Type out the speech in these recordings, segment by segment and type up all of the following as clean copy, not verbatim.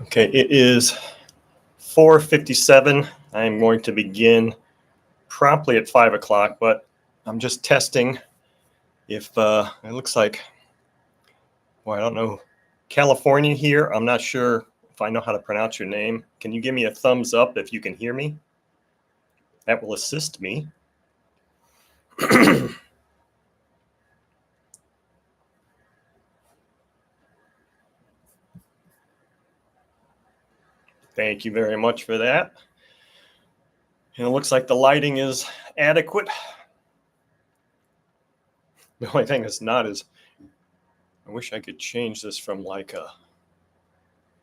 Okay, it is 4:57. I am going to begin promptly at 5 o'clock, but I'm just testing if it looks like, well, I don't know, California here. I'm not sure if I know how to pronounce your name. Can you give me a thumbs up if you can hear me? That will assist me. Thank you very much for that. And it looks like the lighting is adequate. The only thing that's not is, I wish I could change this from like a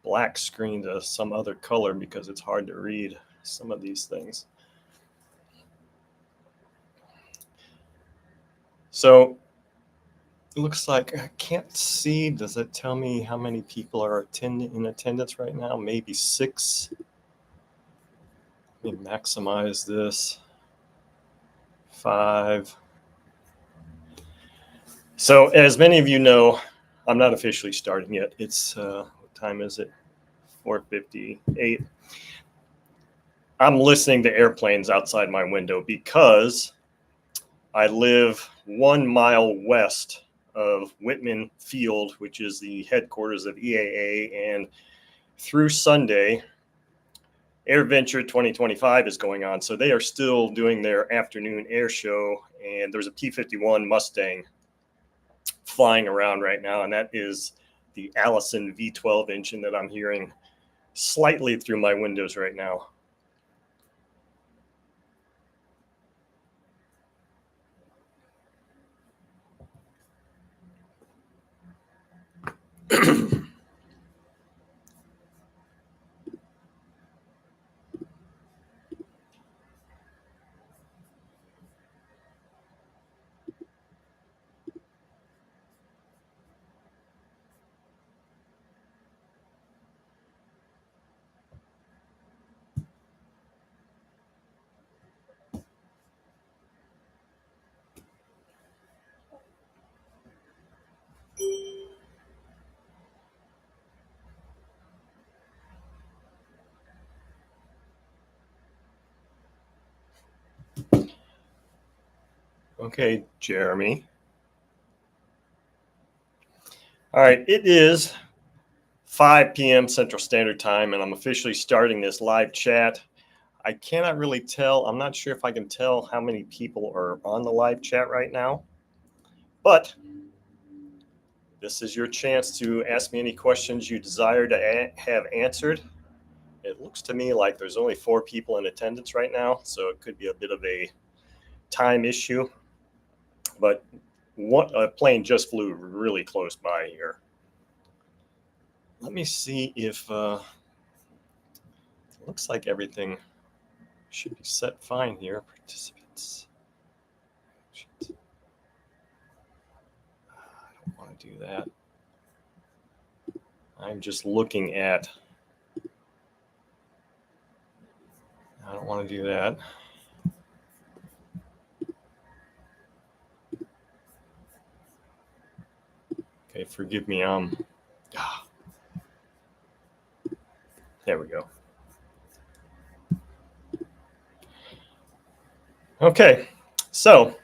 black screen to some other color because it's hard to read some of these things. So it looks like I can't see. Does it tell me how many people are in attendance right now? Maybe 6. Let me maximize this. 5. So as many of you know, I'm not officially starting yet. It's what time is it? 4:58. I'm listening to airplanes outside my window because I live 1 mile west of Whitman Field, which is the headquarters of EAA, and through Sunday, AirVenture 2025 is going on. So they are still doing their afternoon air show, and there's a P-51 Mustang flying around right now, and that is the Allison V12 engine that I'm hearing slightly through my windows right now. Okay, Jeremy. All right, it is 5 p.m. Central Standard Time, and I'm officially starting this live chat. I cannot really tell. I'm not sure if I can tell how many people are on the live chat right now, but this is your chance to ask me any questions you desire to have answered. It looks to me like there's only 4 people in attendance right now, so it could be a bit of a time issue, but a plane just flew really close by here. Let me see if it looks like everything should be set fine here. Participants. I don't want to do that. I'm just looking at. I don't want to do that. Okay, forgive me. There we go. Okay, so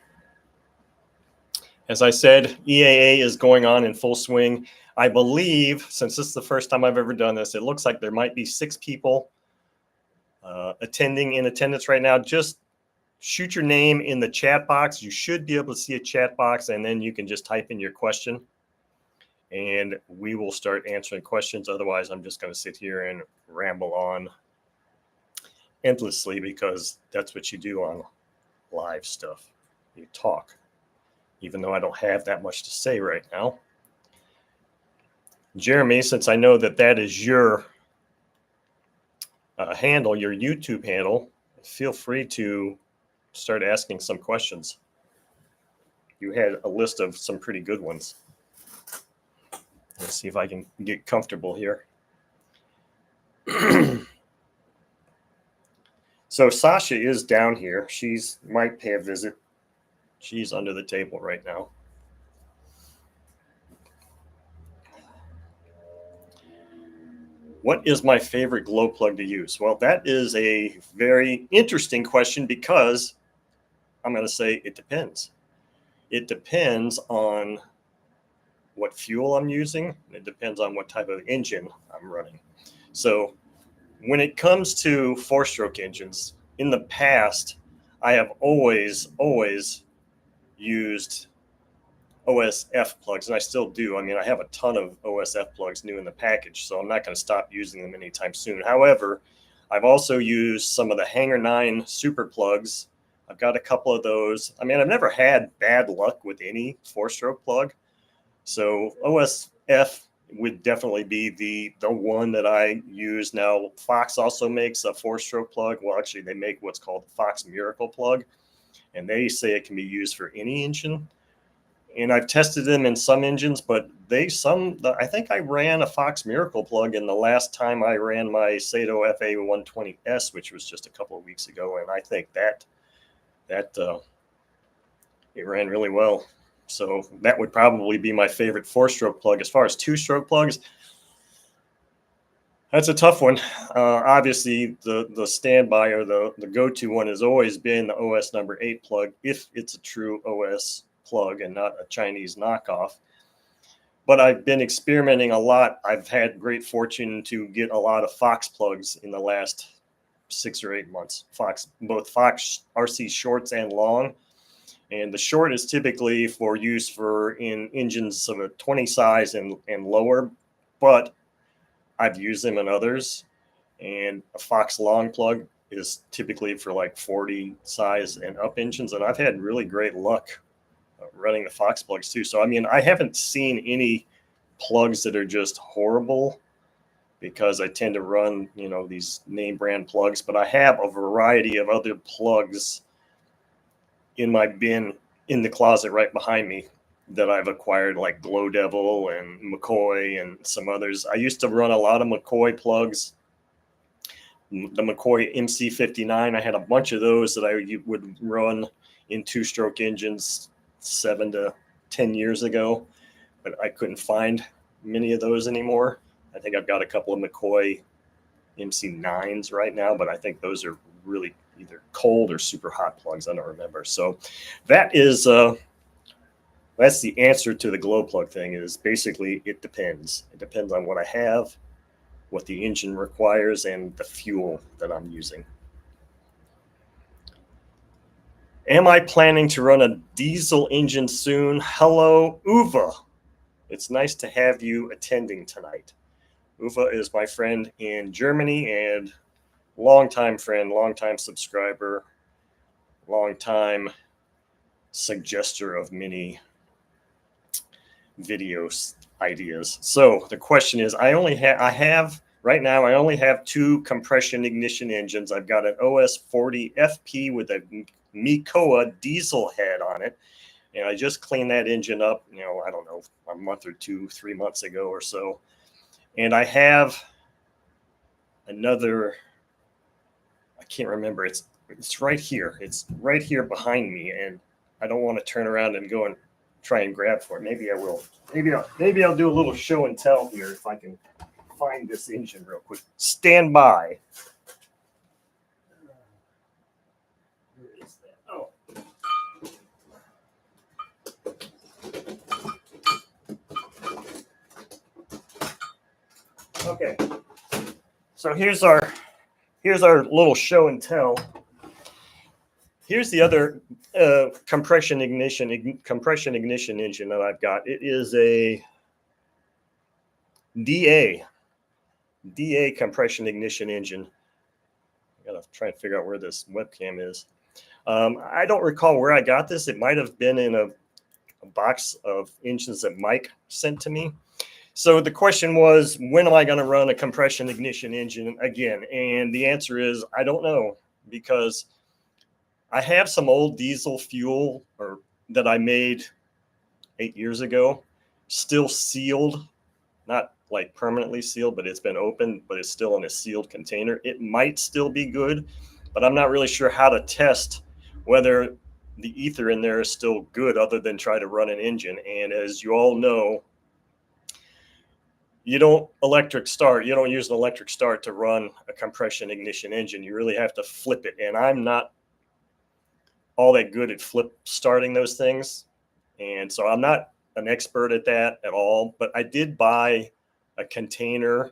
as I said, EAA is going on in full swing. I believe, since this is the first time I've ever done this, it looks like there might be 6 people in attendance right now. Just shoot your name in the chat box. You should be able to see a chat box, and then you can just type in your question, and we will start answering questions. Otherwise, I'm just going to sit here and ramble on endlessly because that's what you do on live stuff. You talk, even though I don't have that much to say right now. Jeremy, since I know that is your handle, your YouTube handle, feel free to start asking some questions. You had a list of some pretty good ones. Let's see if I can get comfortable here. So Sasha is down here. She's might pay a visit. She's under the table right now. What is my favorite glow plug to use? Well, that is a very interesting question because I'm going to say it depends. It depends on what fuel I'm using. It depends on what type of engine I'm running. So when it comes to four-stroke engines, in the past, I have always used OSF plugs, and I still do. I mean, I have a ton of OSF plugs new in the package, so I'm not going to stop using them anytime soon. However, I've also used some of the Hanger 9 super plugs. I've got a couple of those. I mean, I've never had bad luck with any four-stroke plug. So OSF would definitely be the one that I use. Now, Fox also makes a four-stroke plug. Well, actually, they make what's called the Fox Miracle plug, and they say it can be used for any engine. And I've tested them in some engines, but I think I ran a Fox Miracle plug in the last time I ran my Sato FA120S, which was just a couple of weeks ago, and I think that it ran really well. So that would probably be my favorite four-stroke plug. As far as two-stroke plugs, that's a tough one. Obviously, the standby or the go-to one has always been the OS number 8 plug, if it's a true OS plug and not a Chinese knockoff. But I've been experimenting a lot. I've had great fortune to get a lot of Fox plugs in the last 6 or 8 months. Both Fox RC shorts and long. And the short is typically for use in engines of a 20 size and lower, but I've used them in others. And a Fox long plug is typically for like 40 size and up engines. And I've had really great luck running the Fox plugs too. So, I mean, I haven't seen any plugs that are just horrible because I tend to run, these name brand plugs, but I have a variety of other plugs in my bin in the closet right behind me that I've acquired, like Glow Devil and McCoy and some others. I used to run a lot of McCoy plugs, the McCoy MC59. I had a bunch of those that I would run in two-stroke engines 7 to 10 years ago, but I couldn't find many of those anymore. I think I've got a couple of McCoy MC9s right now, but I think those are really either cold or super hot plugs. I don't remember. So that's the answer to the glow plug thing. Is basically it depends. It depends on what I have, what the engine requires, and the fuel that I'm using. Am I planning to run a diesel engine soon? Hello, Uva. It's nice to have you attending tonight. Uva is my friend in Germany and longtime friend, longtime subscriber, longtime suggester of many videos ideas. So the question is, I only have 2 compression ignition engines. I've got an OS 40 FP with a Mikoa diesel head on it, and I just cleaned that engine up, I don't know, a month or 2, 3 months ago or so. And I have another, I can't remember, it's right here. It's right here behind me, and I don't want to turn around and go and try and grab for it. Maybe I will. Maybe I'll do a little show and tell here if I can find this engine real quick. Stand by. Where is that? Oh. Okay. So here's our little show and tell. Here's the other compression ignition engine that I've got. It is a DA compression ignition engine. I gotta try and figure out where this webcam is. I don't recall where I got this. It might have been in a box of engines that Mike sent to me. So the question was, when am I going to run a compression ignition engine again? And the answer is, I don't know, because I have some old diesel fuel that I made 8 years ago, still sealed, not like permanently sealed, but it's been opened, but it's still in a sealed container. It might still be good, but I'm not really sure how to test whether the ether in there is still good other than try to run an engine. And as you all know, you don't electric start. You don't use an electric start to run a compression ignition engine. You really have to flip it. And I'm not all that good at flip starting those things. And so I'm not an expert at that at all, but I did buy a container.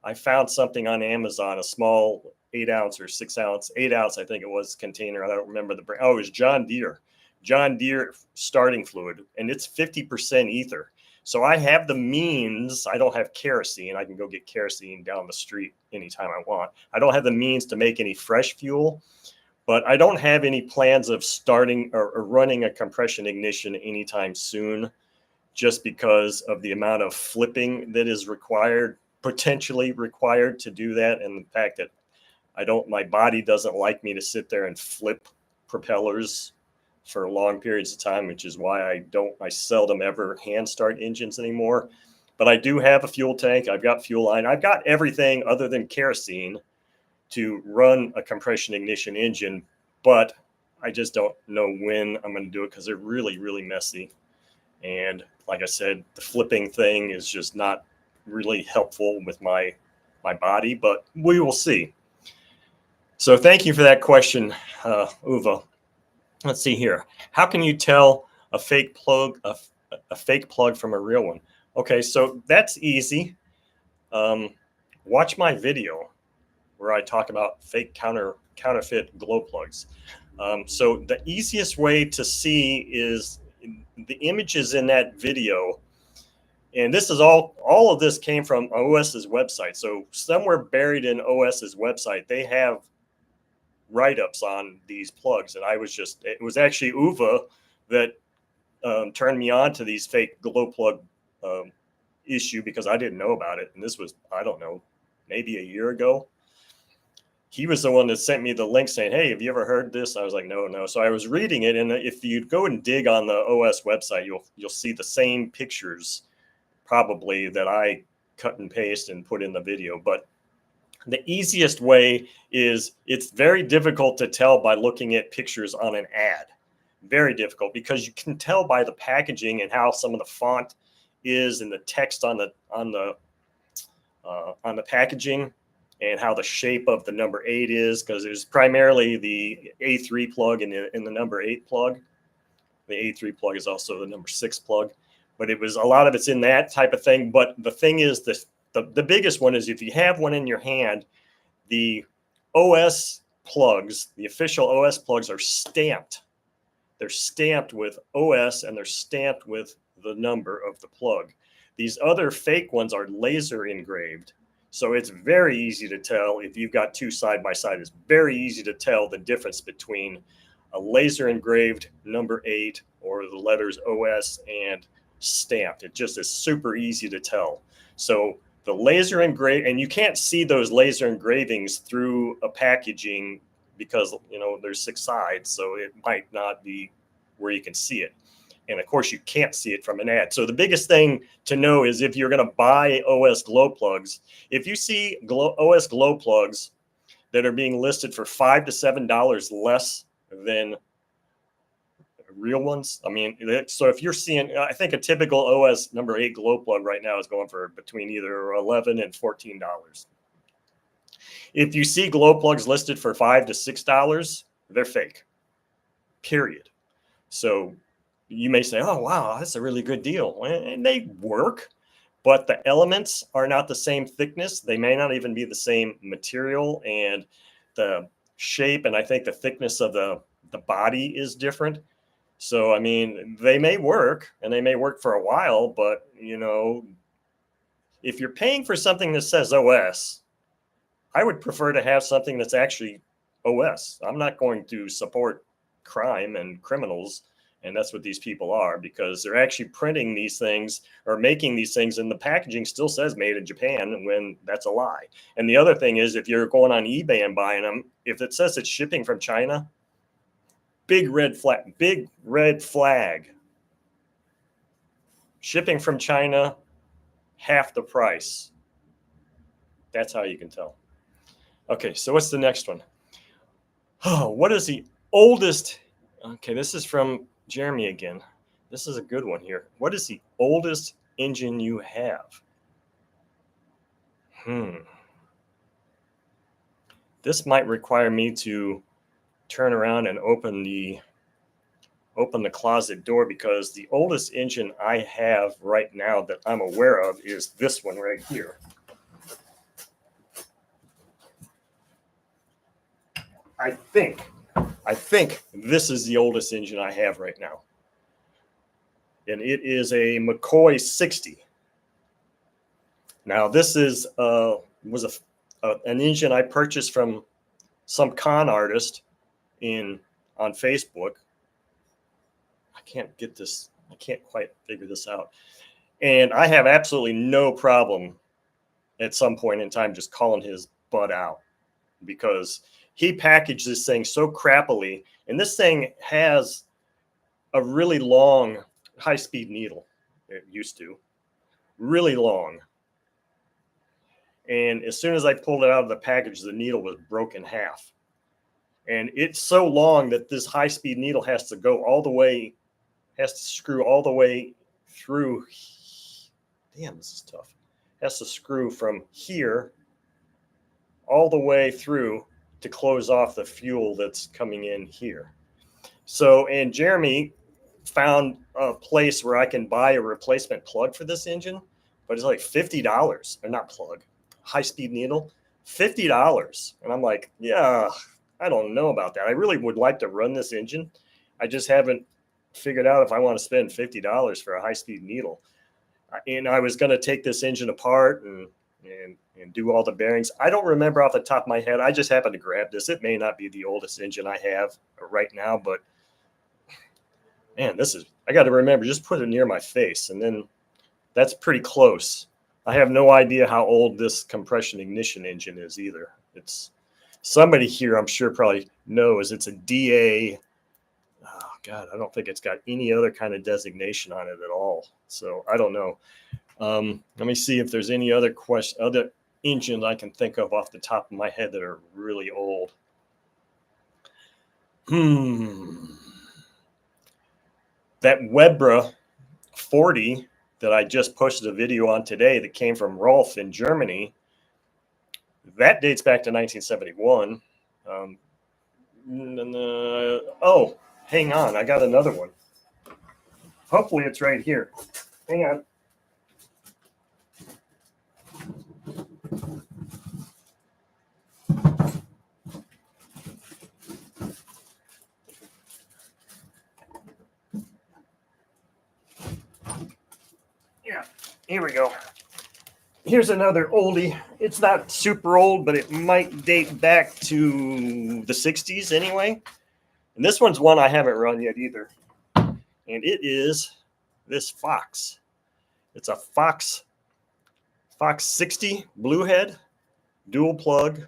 I found something on Amazon, a small 8 ounce or 6 ounce, 8 ounce, I think it was, container. I don't remember the brand. Oh, it was John Deere starting fluid, and it's 50% ether. So I have the means. I don't have kerosene. I can go get kerosene down the street anytime I want. I don't have the means to make any fresh fuel, but I don't have any plans of starting or running a compression ignition anytime soon, just because of the amount of flipping that is required, potentially required to do that, and the fact that my body doesn't like me to sit there and flip propellers for long periods of time, which is why I seldom ever hand start engines anymore. But I do have a fuel tank. I've got fuel line. I've got everything other than kerosene to run a compression ignition engine, but I just don't know when I'm going to do it because they're really, really messy. And like I said, the flipping thing is just not really helpful with my body, but we will see. So thank you for that question, Uva. Let's see here. How can you tell a fake plug from a real one? Okay, so that's easy. Watch my video where I talk about fake counterfeit glow plugs. So the easiest way to see is the images in that video. And this is all of this came from OS's website. So somewhere buried in OS's website, they have write-ups on these plugs. And it was actually Uva that turned me on to these fake glow plug issue, because I didn't know about it. And this was, I don't know, maybe a year ago. He was the one that sent me the link saying, hey, have you ever heard this? I was like, no. So I was reading it. And if you go and dig on the OS website, you'll see the same pictures probably that I cut and paste and put in the video. But the easiest way is, it's very difficult to tell by looking at pictures on an ad. Very difficult, because you can tell by the packaging and how some of the font is and the text on the packaging, and how the shape of the number 8 is, because there's primarily the A3 plug and the number 8 plug. The A3 plug is also the number 6 plug, but a lot of it's in that type of thing. But the thing is, the biggest one is, if you have one in your hand, the OS plugs, the official OS plugs, are stamped. They're stamped with OS, and they're stamped with the number of the plug. These other fake ones are laser engraved. So it's very easy to tell. If you've got two side by side, it's very easy to tell the difference between a laser engraved number 8 or the letters OS and stamped. It just is super easy to tell. So the laser and you can't see those laser engravings through a packaging, because there's 6 sides, so it might not be where you can see it. And of course, you can't see it from an ad. So the biggest thing to know is, if you're going to buy OS glow plugs, if you see OS glow plugs that are being listed for $5 to $7 less than real ones, so if you're seeing, I think a typical OS number 8 glow plug right now is going for between either $11 and $14. If you see glow plugs listed for $5 to $6, they're fake. Period. So you may say, oh, wow, that's a really good deal. And they work, but the elements are not the same thickness. They may not even be the same material, and the shape, and I think the thickness of the body is different. So, they may work, and they may work for a while, but, if you're paying for something that says OS, I would prefer to have something that's actually OS. I'm not going to support crime and criminals. And that's what these people are, because they're actually printing these things or making these things, and the packaging still says made in Japan, when that's a lie. And the other thing is, if you're going on eBay and buying them, if it says it's shipping from China, big red flag. Shipping from China, half the price. That's how you can tell. Okay, so what's the next one? Oh, what is the oldest? Okay, this is from Jeremy again. This is a good one here. What is the oldest engine you have? This might require me to turn around and open the closet door, because the oldest engine I have right now that I'm aware of is this one right here. I think this is the oldest engine I have right now. And it is a McCoy 60. Now, this is was an engine I purchased from some con artist on Facebook. I can't quite figure this out. And I have absolutely no problem at some point in time just calling his butt out, because he packaged this thing so crappily. And this thing has a really long high-speed needle. It used to. Really long. And as soon as I pulled it out of the package, the needle was broken in half. And it's so long that this high-speed needle has to screw all the way through. Damn, this is tough. Has to screw from here all the way through to close off the fuel that's coming in here. So, and Jeremy found a place where I can buy a replacement plug for this engine, but it's like $50, or not plug, high-speed needle, $50. And I'm like, yeah, I don't know about that. I really would like to run this engine. I just haven't figured out if I want to spend $50 for a high-speed needle. And I was going to take this engine apart and do all the bearings. I don't remember off the top of my head. I just happened to grab this. It may not be the oldest engine I have right now, but man, I got to remember, just put it near my face, and then that's pretty close. I have no idea how old this compression ignition engine is either. It's somebody here, I'm sure, probably knows. It's a DA. Oh God, I don't think it's got any other kind of designation on it at all. So I don't know. Let me see if there's any other engines I can think of off the top of my head that are really old. That Webra 40 that I just posted a video on today that came from Rolf in Germany, that dates back to 1971. Oh, hang on. I got another one. Hopefully it's right here. Hang on. Yeah, here we go. Here's another oldie. It's not super old, but it might date back to the 60s anyway. And this one's one I haven't run yet either. And it is this Fox. It's a Fox 60 Bluehead, dual plug.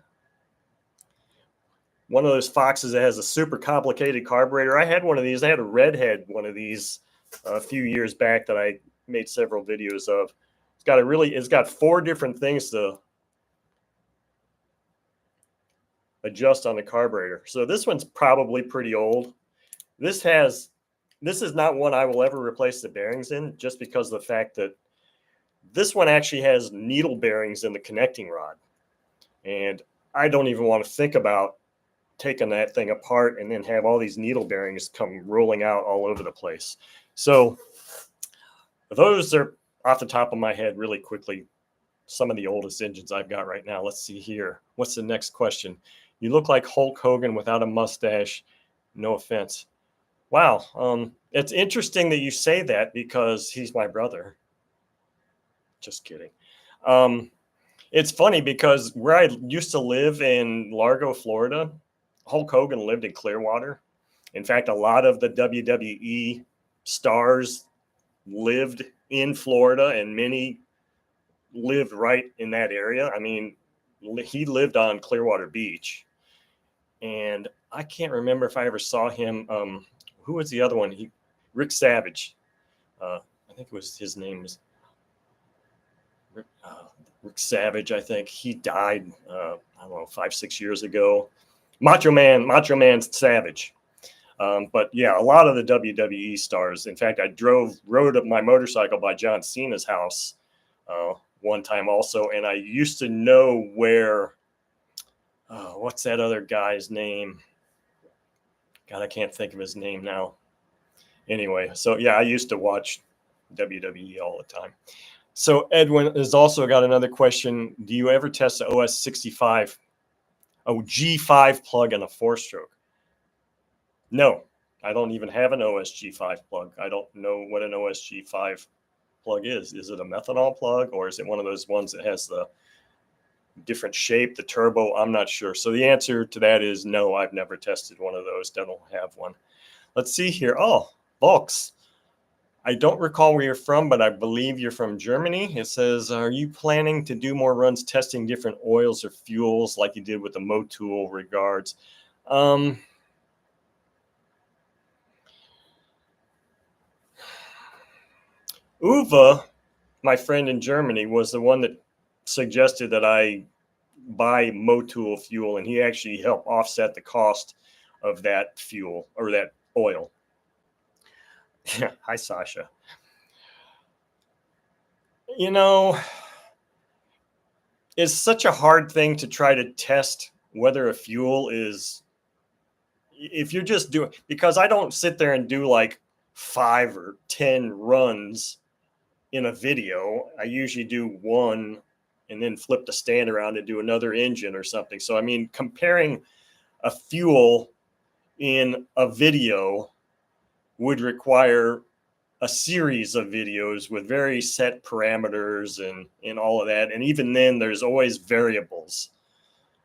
One of those Foxes that has a super complicated carburetor. I had one of these. I had a Redhead one of these a few years back that I made several videos of. It's got 4 different things to adjust on the carburetor. So this one's probably pretty old. This is not one I will ever replace the bearings in, just because of the fact that this one actually has needle bearings in the connecting rod. And I don't even want to think about taking that thing apart and then have all these needle bearings come rolling out all over the place. So those are, off the top of my head, really quickly, some of the oldest engines I've got right now. Let's see here. What's the next question? You look like Hulk Hogan without a mustache. No offense. Wow. It's interesting that you say that, because he's my brother. Just kidding. It's funny because where I used to live in Largo, Florida, Hulk Hogan lived in Clearwater. In fact, a lot of the WWE stars lived in Florida, and many lived right in that area. I mean, he lived on Clearwater Beach, and I can't remember if I ever saw him. Who was the other one? Rick Savage. I think it was his name was Rick Savage. I think he died. I don't know, 5-6 years ago. Macho Man Savage. But yeah, a lot of the WWE stars. In fact, I rode my motorcycle by John Cena's house one time also, and I used to know where, what's that other guy's name? God, I can't think of his name now. Anyway, so yeah, I used to watch WWE all the time. So Edwin has also got another question. Do you ever test the OS 65, G5 plug in a 4-stroke? No, I don't even have an OSG5 plug. I don't know what an OSG5 plug is. Is it a methanol plug, or is it one of those ones that has the different shape, the turbo? I'm not sure. So the answer to that is no, I've never tested one of those. I don't have one. Let's see here. Oh, Volks. I don't recall where you're from, but I believe you're from Germany. It says, are you planning to do more runs testing different oils or fuels like you did with the Motul? Regards. Uwe, my friend in Germany, was the one that suggested that I buy Motul fuel, and he actually helped offset the cost of that fuel or that oil. Hi, Sasha. You know, it's such a hard thing to try to test whether a fuel is, if you're just doing, because I don't sit there and do like 5 or 10 runs in a video. I usually do one and then flip the stand around and do another engine or something. So, I mean, comparing a fuel in a video would require a series of videos with very set parameters and all of that. And even then, there's always variables.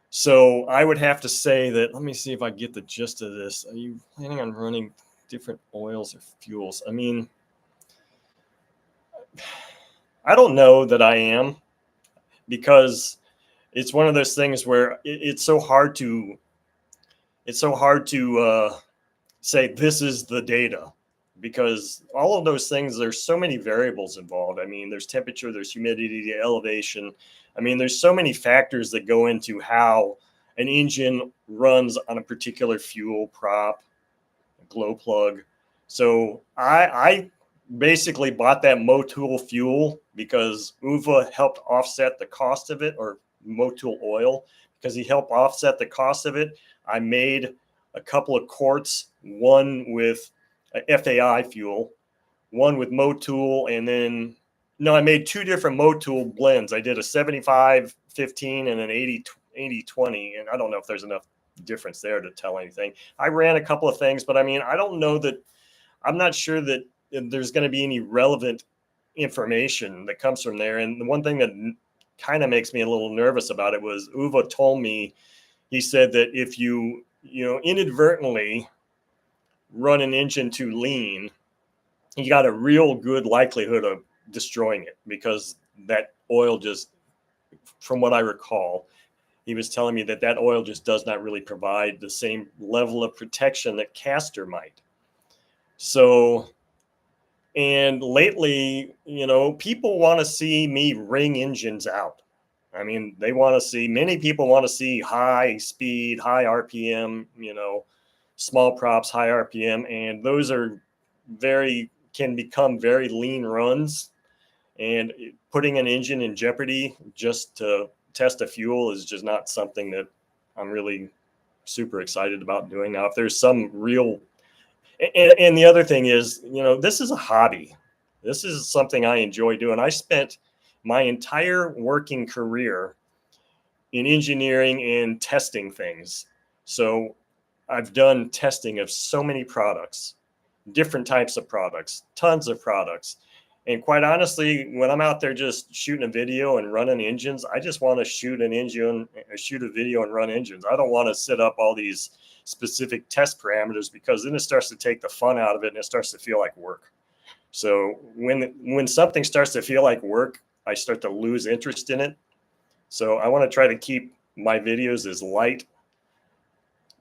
So I would have to say that, let me see if I get the gist of this. Are you planning on running different oils or fuels? I mean, I don't know that I am, because it's one of those things where it's so hard to say this is the data, because all of those things, there's so many variables involved. I mean, there's temperature, there's humidity, elevation. I mean, there's so many factors that go into how an engine runs on a particular fuel prop, glow plug. So I basically bought that Motul fuel because Uwe helped offset the cost of it, or Motul oil, because he helped offset the cost of it. I made a couple of quarts, one with FAI fuel, one with Motul, and then, no, I made 2 different Motul blends. I did a 75-15 and an 80-20, and I don't know if there's enough difference there to tell anything. I ran a couple of things, but I mean, I don't know that, I'm not sure that there's going to be any relevant information that comes from there. And the one thing that kind of makes me a little nervous about it was Uwe told me, he said that if you inadvertently run an engine too lean, you got a real good likelihood of destroying it, because that oil just, from what I recall, he was telling me that oil just does not really provide the same level of protection that castor might. So, and lately, people want to see me wring engines out. I mean, many people want to see high speed, high RPM, small props, high RPM, and those can become very lean runs. And putting an engine in jeopardy just to test a fuel is just not something that I'm really super excited about doing. Now, if there's some real, and the other thing is, this is a hobby. This is something I enjoy doing. I spent my entire working career in engineering and testing things. So I've done testing of so many products, different types of products, tons of products. And quite honestly, when I'm out there just shooting a video and running engines, I just want to shoot a video and run engines. I don't want to set up all these specific test parameters, because then it starts to take the fun out of it and it starts to feel like work. So when something starts to feel like work, I start to lose interest in it. So I want to try to keep my videos as light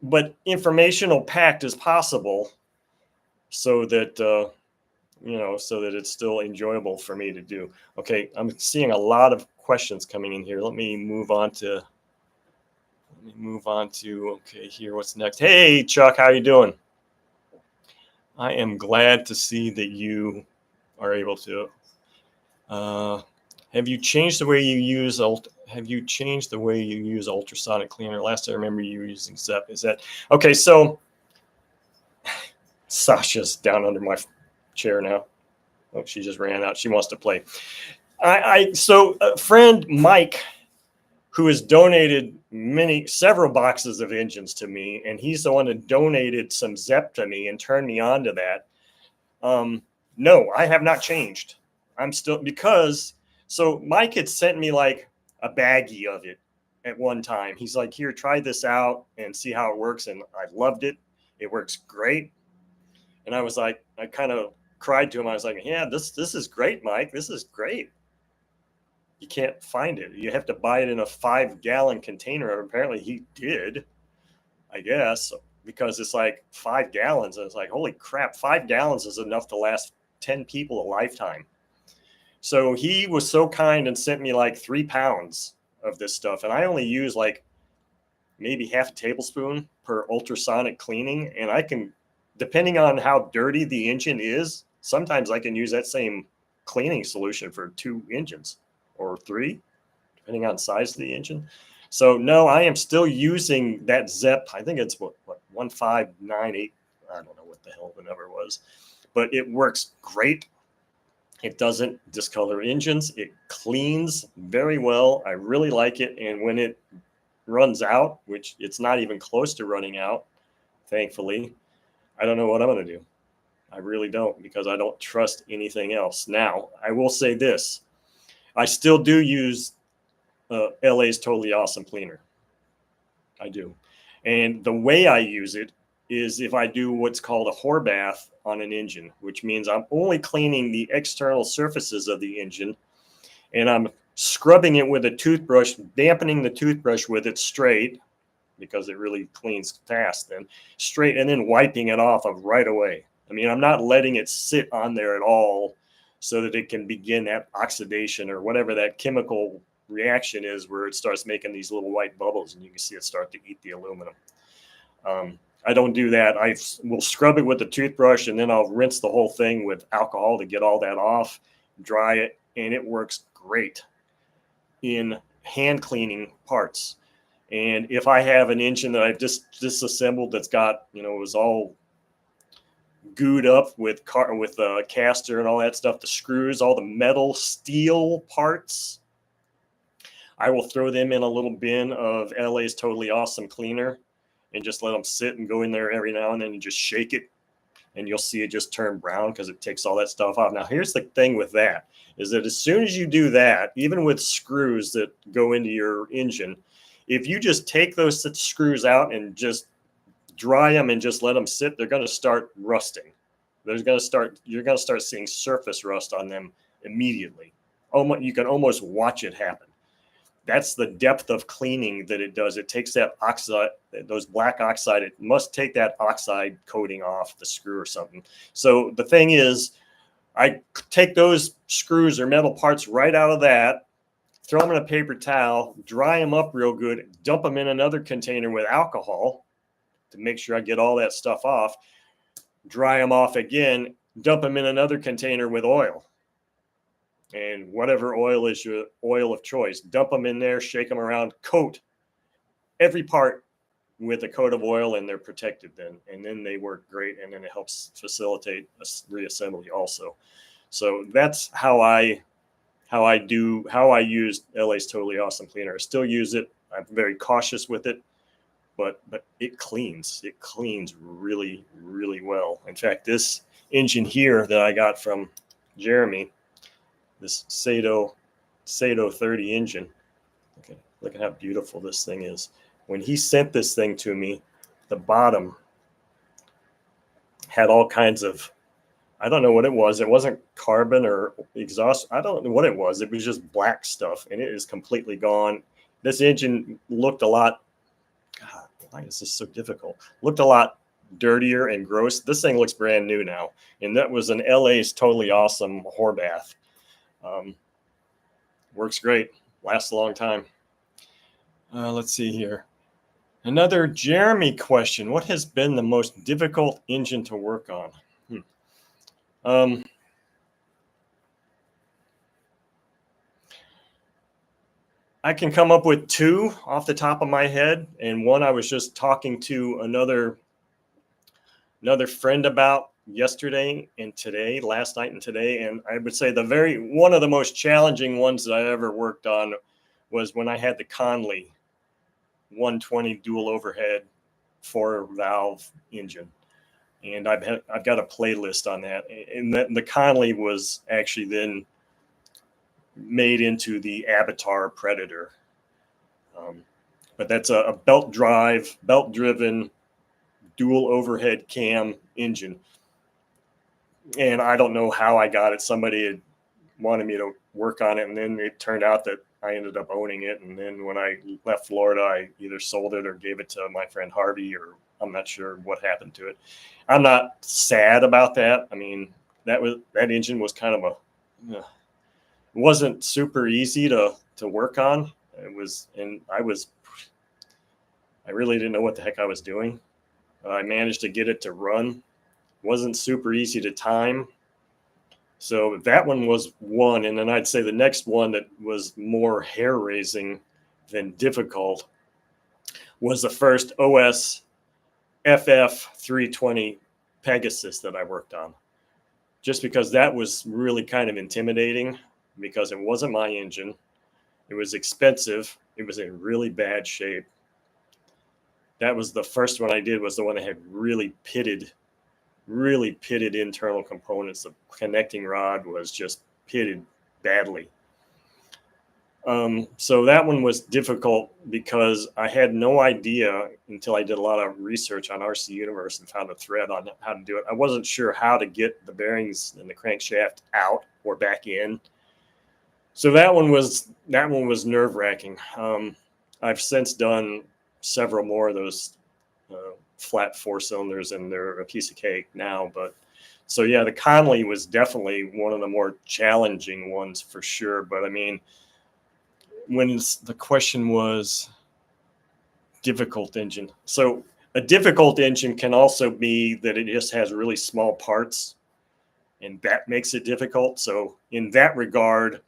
but informational packed as possible, so that so that it's still enjoyable for me to do. Okay, I'm seeing a lot of questions coming in here. Let me move on to okay, here, what's next? Hey, Chuck, how you doing? I am glad to see that you are able to Have you changed the way you use ultrasonic cleaner? Last I remember you were using ZEP. Is that okay? So Sasha's down under my chair now. Oh, she just ran out. She wants to play. So a friend Mike, who has donated several boxes of engines to me, and he's the one that donated some ZEP to me and turned me on to that. No, I have not changed. I'm still so Mike had sent me like a baggie of it at one time. He's like, here, try this out and see how it works. And I loved it. It works great. And I was like, I kind of cried to him. I was like, yeah, this is great, Mike. This is great. You can't find it. You have to buy it in a 5-gallon container. Apparently he did, I guess, because it's like 5 gallons. And it's like, holy crap, 5 gallons is enough to last 10 people a lifetime. So he was so kind and sent me like 3 pounds of this stuff. And I only use like maybe half a tablespoon per ultrasonic cleaning. And I can, depending on how dirty the engine is, sometimes I can use that same cleaning solution for 2 engines or 3, depending on the size of the engine. So no, I am still using that ZEP. I think it's what 1598. I don't know what the hell the number was, but it works great. It doesn't discolor engines. It cleans very well. I really like it. And when it runs out, which it's not even close to running out, thankfully, I don't know what I'm going to do. I really don't, because I don't trust anything else. Now, I will say this. I still do use LA's Totally Awesome Cleaner. I do. And the way I use it is if I do what's called a whore bath on an engine, which means I'm only cleaning the external surfaces of the engine, and I'm scrubbing it with a toothbrush, dampening the toothbrush with it straight, because it really cleans fast then, straight, and then wiping it off of right away. I mean, I'm not letting it sit on there at all so that it can begin that oxidation or whatever that chemical reaction is where it starts making these little white bubbles and you can see it start to eat the aluminum. I don't do that. I will scrub it with the toothbrush and then I'll rinse the whole thing with alcohol to get all that off, dry it, and it works great in hand cleaning parts. And if I have an engine that I've just disassembled that's got, it was all gooed up with caster and all that stuff, the screws, all the metal, steel parts, I will throw them in a little bin of LA's Totally Awesome Cleaner and just let them sit and go in there every now and then and just shake it. And you'll see it just turn brown because it takes all that stuff off. Now, here's the thing with that is that as soon as you do that, even with screws that go into your engine, if you just take those screws out and just dry them and just let them sit, they're going to start rusting. You're going to start seeing surface rust on them immediately. You can almost watch it happen. That's the depth of cleaning that it does. It takes that oxide, those black oxide, it must take that oxide coating off the screw or something. So the thing is, I take those screws or metal parts right out of that, throw them in a paper towel, dry them up real good, dump them in another container with alcohol to make sure I get all that stuff off, dry them off again, dump them in another container with oil. And whatever oil is your oil of choice, dump them in there, shake them around, coat every part with a coat of oil, and they're protected then. And then they work great, and then it helps facilitate a reassembly also. So that's how I use LA's Totally Awesome Cleaner. I still use it. I'm very cautious with it, but it cleans. It cleans really, really well. In fact, this engine here that I got from Jeremy, this Sato 30 engine. Okay, look at how beautiful this thing is. When he sent this thing to me, the bottom had all kinds of, I don't know what it was. It wasn't carbon or exhaust. I don't know what it was. It was just black stuff, and it is completely gone. This engine looked a lot, God, why is this so difficult? Looked a lot dirtier and gross. This thing looks brand new now, and that was an LA's Totally Awesome whore bath. Works great. Lasts a long time. Let's see here. Another Jeremy question. What has been the most difficult engine to work on? I can come up with two off the top of my head, and one I was just talking to another friend about yesterday and today, last night and today, and I would say one of the most challenging ones that I ever worked on was when I had the Conley 120 dual overhead 4-valve engine, and I've got a playlist on that, and the Conley was actually then made into the Avatar Predator. But that's a belt-driven, dual overhead cam engine. And I don't know how I got it. Somebody had wanted me to work on it, and then it turned out that I ended up owning it. And then when I left Florida, I either sold it or gave it to my friend Harvey, or I'm not sure what happened to it. I'm not sad about that. I mean, that engine was kind of it wasn't super easy to work on. It was, and I really didn't know what the heck I was doing. I managed to get it to run. It wasn't super easy to time. So that one was one. And then I'd say the next one that was more hair-raising than difficult was the first OS FF 320 Pegasus that I worked on. Just because that was really kind of intimidating, because it wasn't my engine. It was expensive. It was in really bad shape. That was the first one I did, was the one that had really pitted internal components. The connecting rod was just pitted badly. So that one was difficult because I had no idea until I did a lot of research on RC Universe and found a thread on how to do it. I wasn't sure how to get the bearings and the crankshaft out or back in. So that one was nerve-wracking. I've since done several more of those flat 4 cylinders, and they're a piece of cake now. But so yeah, the Conley was definitely one of the more challenging ones for sure. But I mean, when the question was difficult engine, so a difficult engine can also be that it just has really small parts, and that makes it difficult. So in that regard,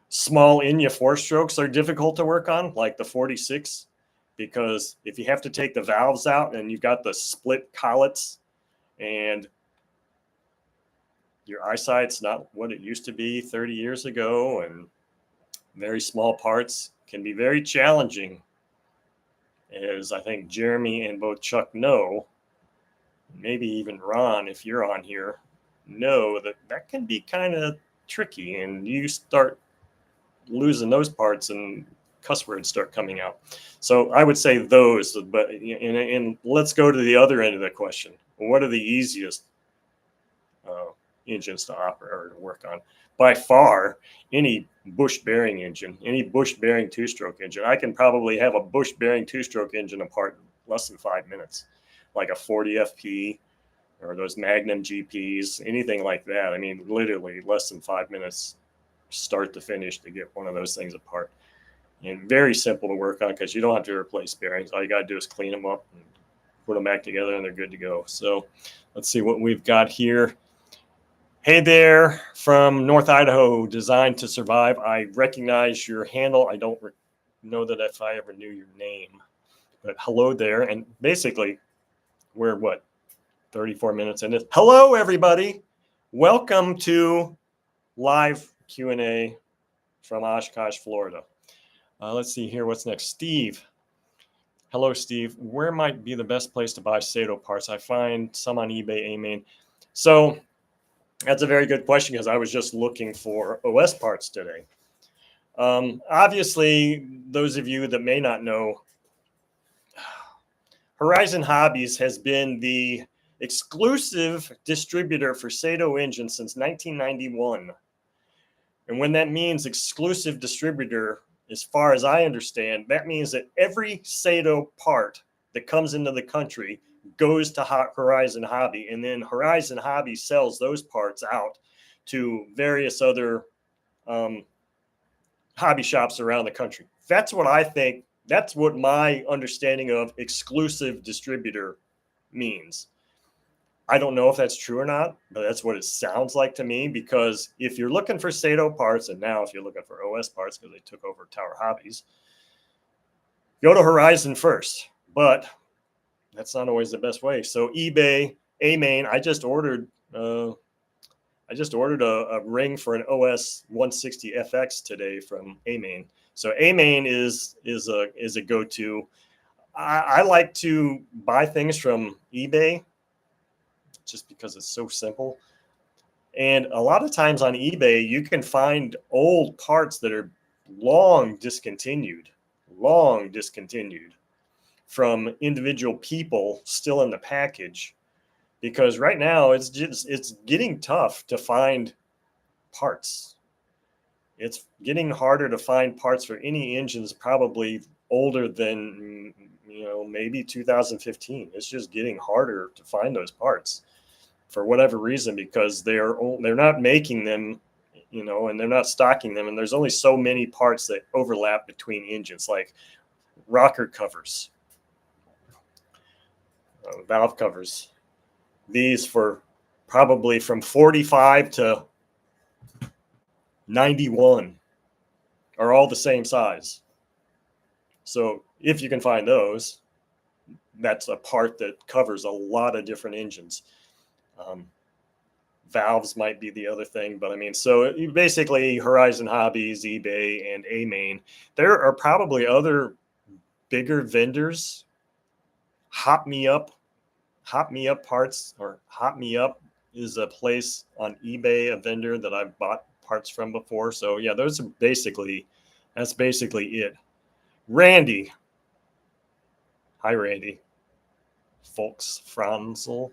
small Inya 4-strokes are difficult to work on, like the 46, because if you have to take the valves out and you've got the split collets and your eyesight's not what it used to be 30 years ago, and very small parts can be very challenging. As I think Jeremy and both Chuck know, maybe even Ron, if you're on here, know that can be kind of tricky, and you start losing those parts and cuss words start coming out. So I would say those, but and let's go to the other end of the question. What are the easiest engines to operate or to work on? By far, any bush bearing engine, any bush bearing 2-stroke engine. I can probably have a bush bearing 2-stroke engine apart in less than 5 minutes, like a 40 FP or those Magnum GPs, anything like that. I mean, literally less than 5 minutes start to finish to get one of those things apart. And very simple to work on because you don't have to replace bearings. All you got to do is clean them up and put them back together, and they're good to go. So let's see what we've got here. Hey there, from North Idaho, Designed to Survive. I recognize your handle. I don't know that if I ever knew your name, but hello there. And basically, we're 34 minutes in this. Hello, everybody. Welcome to live Q&A from Oshkosh, Florida. Let's see here. What's next? Steve. Hello, Steve. Where might be the best place to buy Sato parts? I find some on eBay, AMain. So that's a very good question, because I was just looking for OS parts today. Obviously, those of you that may not know, Horizon Hobbies has been the exclusive distributor for Sato engines since 1991. And when that means exclusive distributor, as far as I understand, that means that every Sato part that comes into the country goes to Horizon Hobby, and then Horizon Hobby sells those parts out to various other hobby shops around the country. That's what I think. That's what my understanding of exclusive distributor means. I don't know if that's true or not, but that's what it sounds like to me. Because if you're looking for Sato parts, and now if you're looking for OS parts because they took over Tower Hobbies, go to Horizon first. But that's not always the best way. So eBay, A-Main, I just ordered a ring for an OS 160 FX today from A-Main. So A-Main is a go-to. I like to buy things from eBay just because it's so simple. And a lot of times on eBay, you can find old parts that are long discontinued from individual people still in the package. Because right now it's getting tough to find parts. It's getting harder to find parts for any engines probably older than maybe 2015. It's just getting harder to find those parts for whatever reason because they're not making them, and they're not stocking them, and there's only so many parts that overlap between engines, like rocker covers, valve covers. These for probably from 45 to 91 are all the same size. So if you can find those, that's a part that covers a lot of different engines. Valves might be the other thing, but I mean, so basically Horizon Hobbies, eBay, and A-Main. There are probably other bigger vendors. Hop Me Up parts, or Hop Me Up is a place on eBay, a vendor that I've bought parts from before. So yeah, that's basically it. Randy. Hi, Randy. Folks Franzel.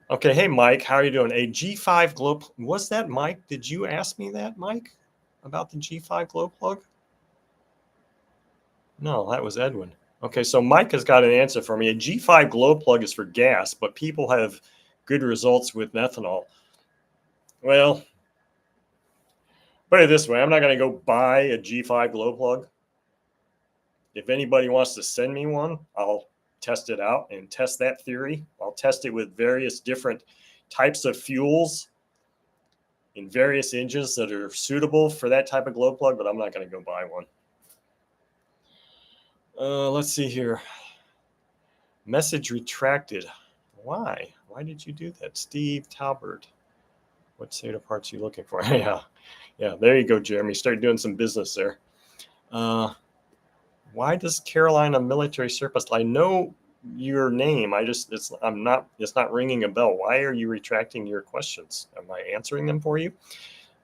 Okay, hey, Mike, how are you doing? A G5 glow, was that Mike? Did you ask me that, Mike, about the G5 glow plug? No, that was Edwin. Okay, so Mike has got an answer for me. A G5 glow plug is for gas, but people have good results with methanol. Well, put it this way, I'm not going to go buy a G5 glow plug. If anybody wants to send me one, I'll test it out and test that theory. I'll test it with various different types of fuels in various engines that are suitable for that type of glow plug, but I'm not going to go buy one. Let's see here. Message retracted. Why? Why did you do that? Steve Talbert. What Sato parts are you looking for? Yeah. There you go, Jeremy. Start doing some business there. Why does Carolina military surplus? I know your name. It's not ringing a bell. Why are you retracting your questions? Am I answering them for you?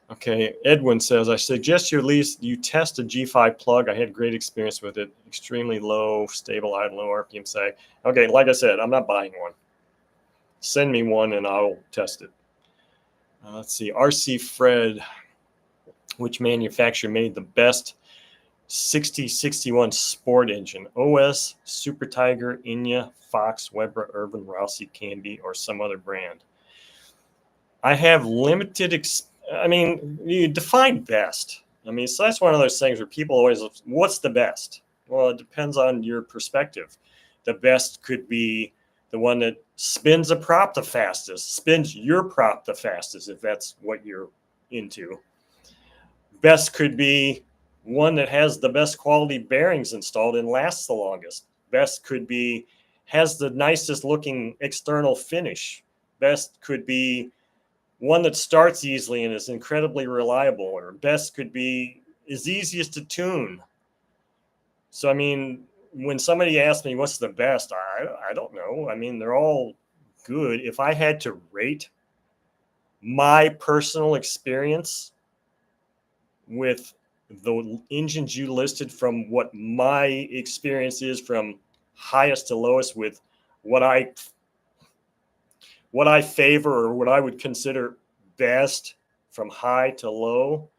Okay, Edwin says, I suggest you at least you test a G5 plug. I had great experience with it. Extremely low, stable, I had low RPM sag. Okay, like I said, I'm not buying one. Send me one and I'll test it. Let's see, RC Fred, which manufacturer made the best 6061 sport engine? OS, Super Tiger, Enya, Fox, Weber, Urban, Rousey, Canby, or some other brand? I have limited you define best. So that's one of those things where people always look, what's the best? Well, it depends on your perspective. The best could be the one that spins a prop the fastest, spins your prop the fastest, if that's what you're into. Best could be one that has the best quality bearings installed and lasts the longest. Best could be has the nicest looking external finish. Best could be one that starts easily and is incredibly reliable, or best could be is easiest to tune. So, when somebody asks me what's the best, I don't know. They're all good. If I had to rate my personal experience with the engines you listed from what my experience is from highest to lowest with what I favor or what I would consider best from high to low,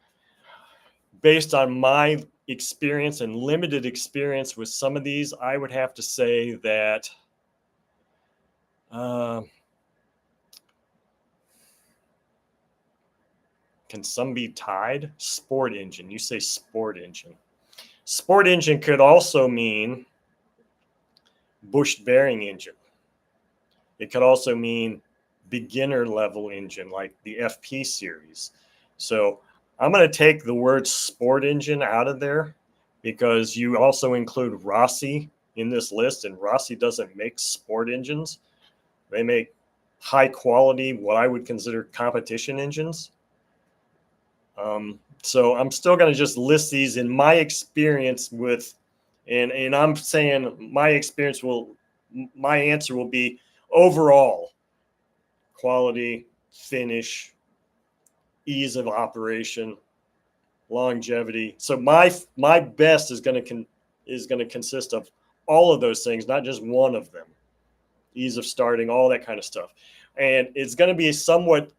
based on my experience and limited experience with some of these, I would have to say that can some be tied? Sport engine. You say sport engine. Sport engine could also mean bushed bearing engine. It could also mean beginner level engine, like the FP series. So I'm going to take the word sport engine out of there because you also include Rossi in this list, and Rossi doesn't make sport engines. They make high quality, what I would consider competition engines. So I'm still going to just list these in my experience with, and I'm saying my answer will be overall quality, finish, ease of operation, longevity. So my best is going to consist of all of those things, not just one of them. Ease of starting, all that kind of stuff. And it's going to be somewhat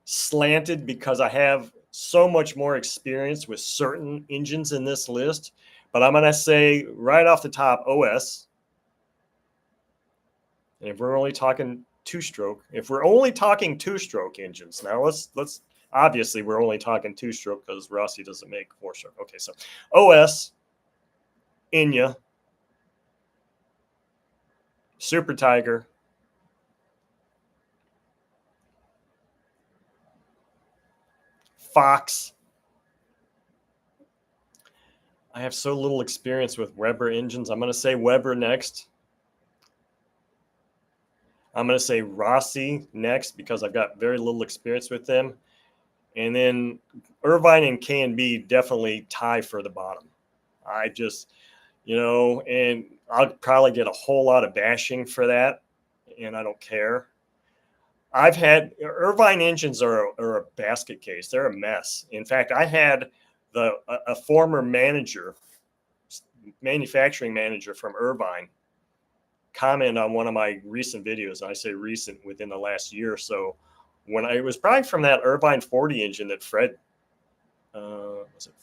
slanted because I have so much more experience with certain engines in this list. But I'm going to say right off the top, OS. And if we're only talking two-stroke engines, now let's obviously we're only talking two-stroke because Rossi doesn't make four-stroke. Okay, so OS, Enya, Super Tiger, Fox. I have so little experience with Weber engines. I'm going to say Weber next. I'm going to say Rossi next because I've got very little experience with them. And then Irvine and K&B definitely tie for the bottom. I just, and I'll probably get a whole lot of bashing for that, and I don't care. I've had Irvine engines are a basket case. They're a mess. In fact, I had a former manufacturing manager from Irvine comment on one of my recent videos. I say recent, within the last year or so, when it was probably from that Irvine 40 engine that Fred, was it?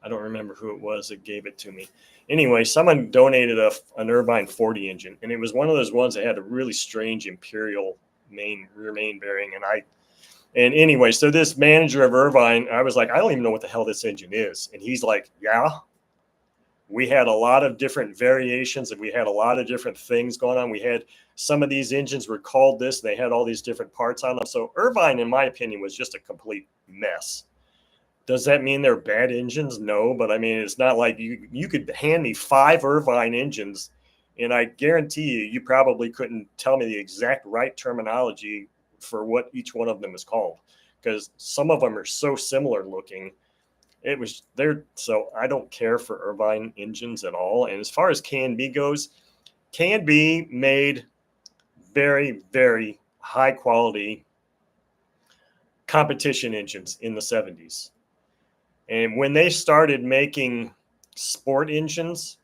I don't remember who it was that gave it to me. Anyway, someone donated an Irvine 40 engine, and it was one of those ones that had a really strange Imperial rear main bearing. And anyway, so this manager of Irvine, I was like, I don't even know what the hell this engine is. And he's like, yeah, we had a lot of different variations and we had a lot of different things going on. We had some of these engines were called this, and they had all these different parts on them. So Irvine, in my opinion, was just a complete mess. Does that mean they're bad engines? No, but I mean, it's not like you could hand me 5 Irvine engines, and I guarantee you probably couldn't tell me the exact right terminology for what each one of them is called, because some of them are so similar looking. It was there, so I don't care for Irvine engines at all. And as far as K&B goes, K&B made very, very high quality competition engines in the 70s. And when they started making sport engines,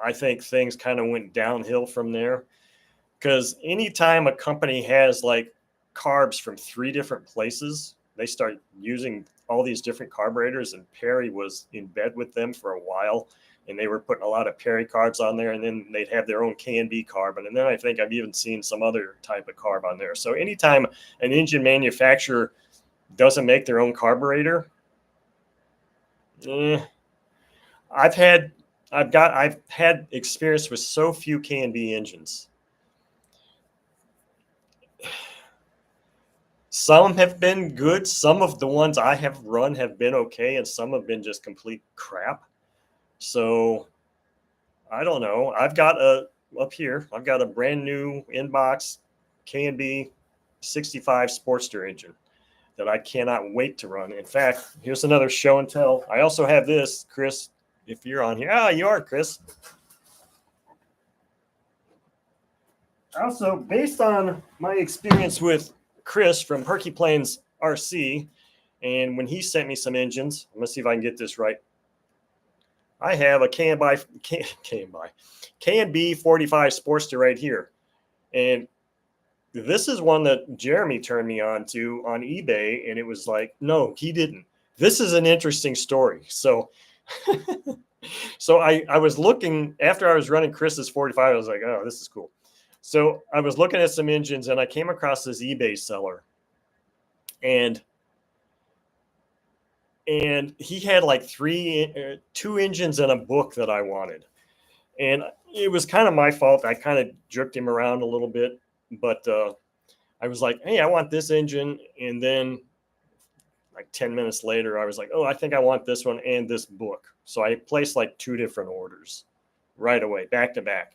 I think things kind of went downhill from there. Because anytime a company has like carbs from 3 different places, they start using all these different carburetors. And Perry was in bed with them for a while, and they were putting a lot of Perry carbs on there, and then they'd have their own K&B carb. And then I think I've even seen some other type of carb on there. So anytime an engine manufacturer doesn't make their own carburetor, I've had experience with so few K&B engines. Some have been good. Some of the ones I have run have been okay, and some have been just complete crap. So I don't know. I've got a brand new inbox K&B 65 Sportster engine that I cannot wait to run. In fact, here's another show and tell. I also have this, Chris, if you're on here. You are, Chris. Also, based on my experience with Chris from Herky Plains RC, and when he sent me some engines, I'm going to see if I can get this right. I have a K&B 45 Sportster right here. And this is one that Jeremy turned me on to on eBay, and it was like, no, he didn't. This is an interesting story. So I was looking, after I was running Chris's 45, I was like, oh, this is cool. So I was looking at some engines, and I came across this eBay seller, and he had like 2 engines and a book that I wanted. And it was kind of my fault. I kind of jerked him around a little bit, but I was like, hey, I want this engine. And then like 10 minutes later, I was like, oh, I think I want this one and this book. So I placed like 2 different orders right away, back to back.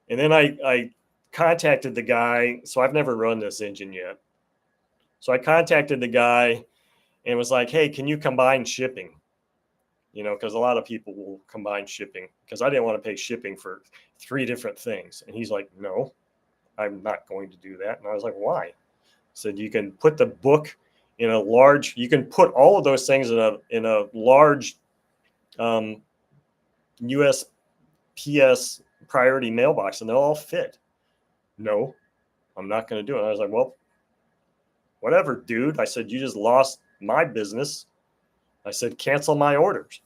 And then I contacted the guy. So I've never run this engine yet. So I contacted the guy and was like, hey, can you combine shipping? You know, because a lot of people will combine shipping, because I didn't want to pay shipping for 3 different things. And he's like, no, I'm not going to do that. And I was like, why? I said, you can put the book in a large, you can put all of those things in a large USPS priority mailbox and they'll all fit. No, I'm not going to do it. And I was like, well, whatever, dude. I said, you just lost my business. I said, cancel my orders.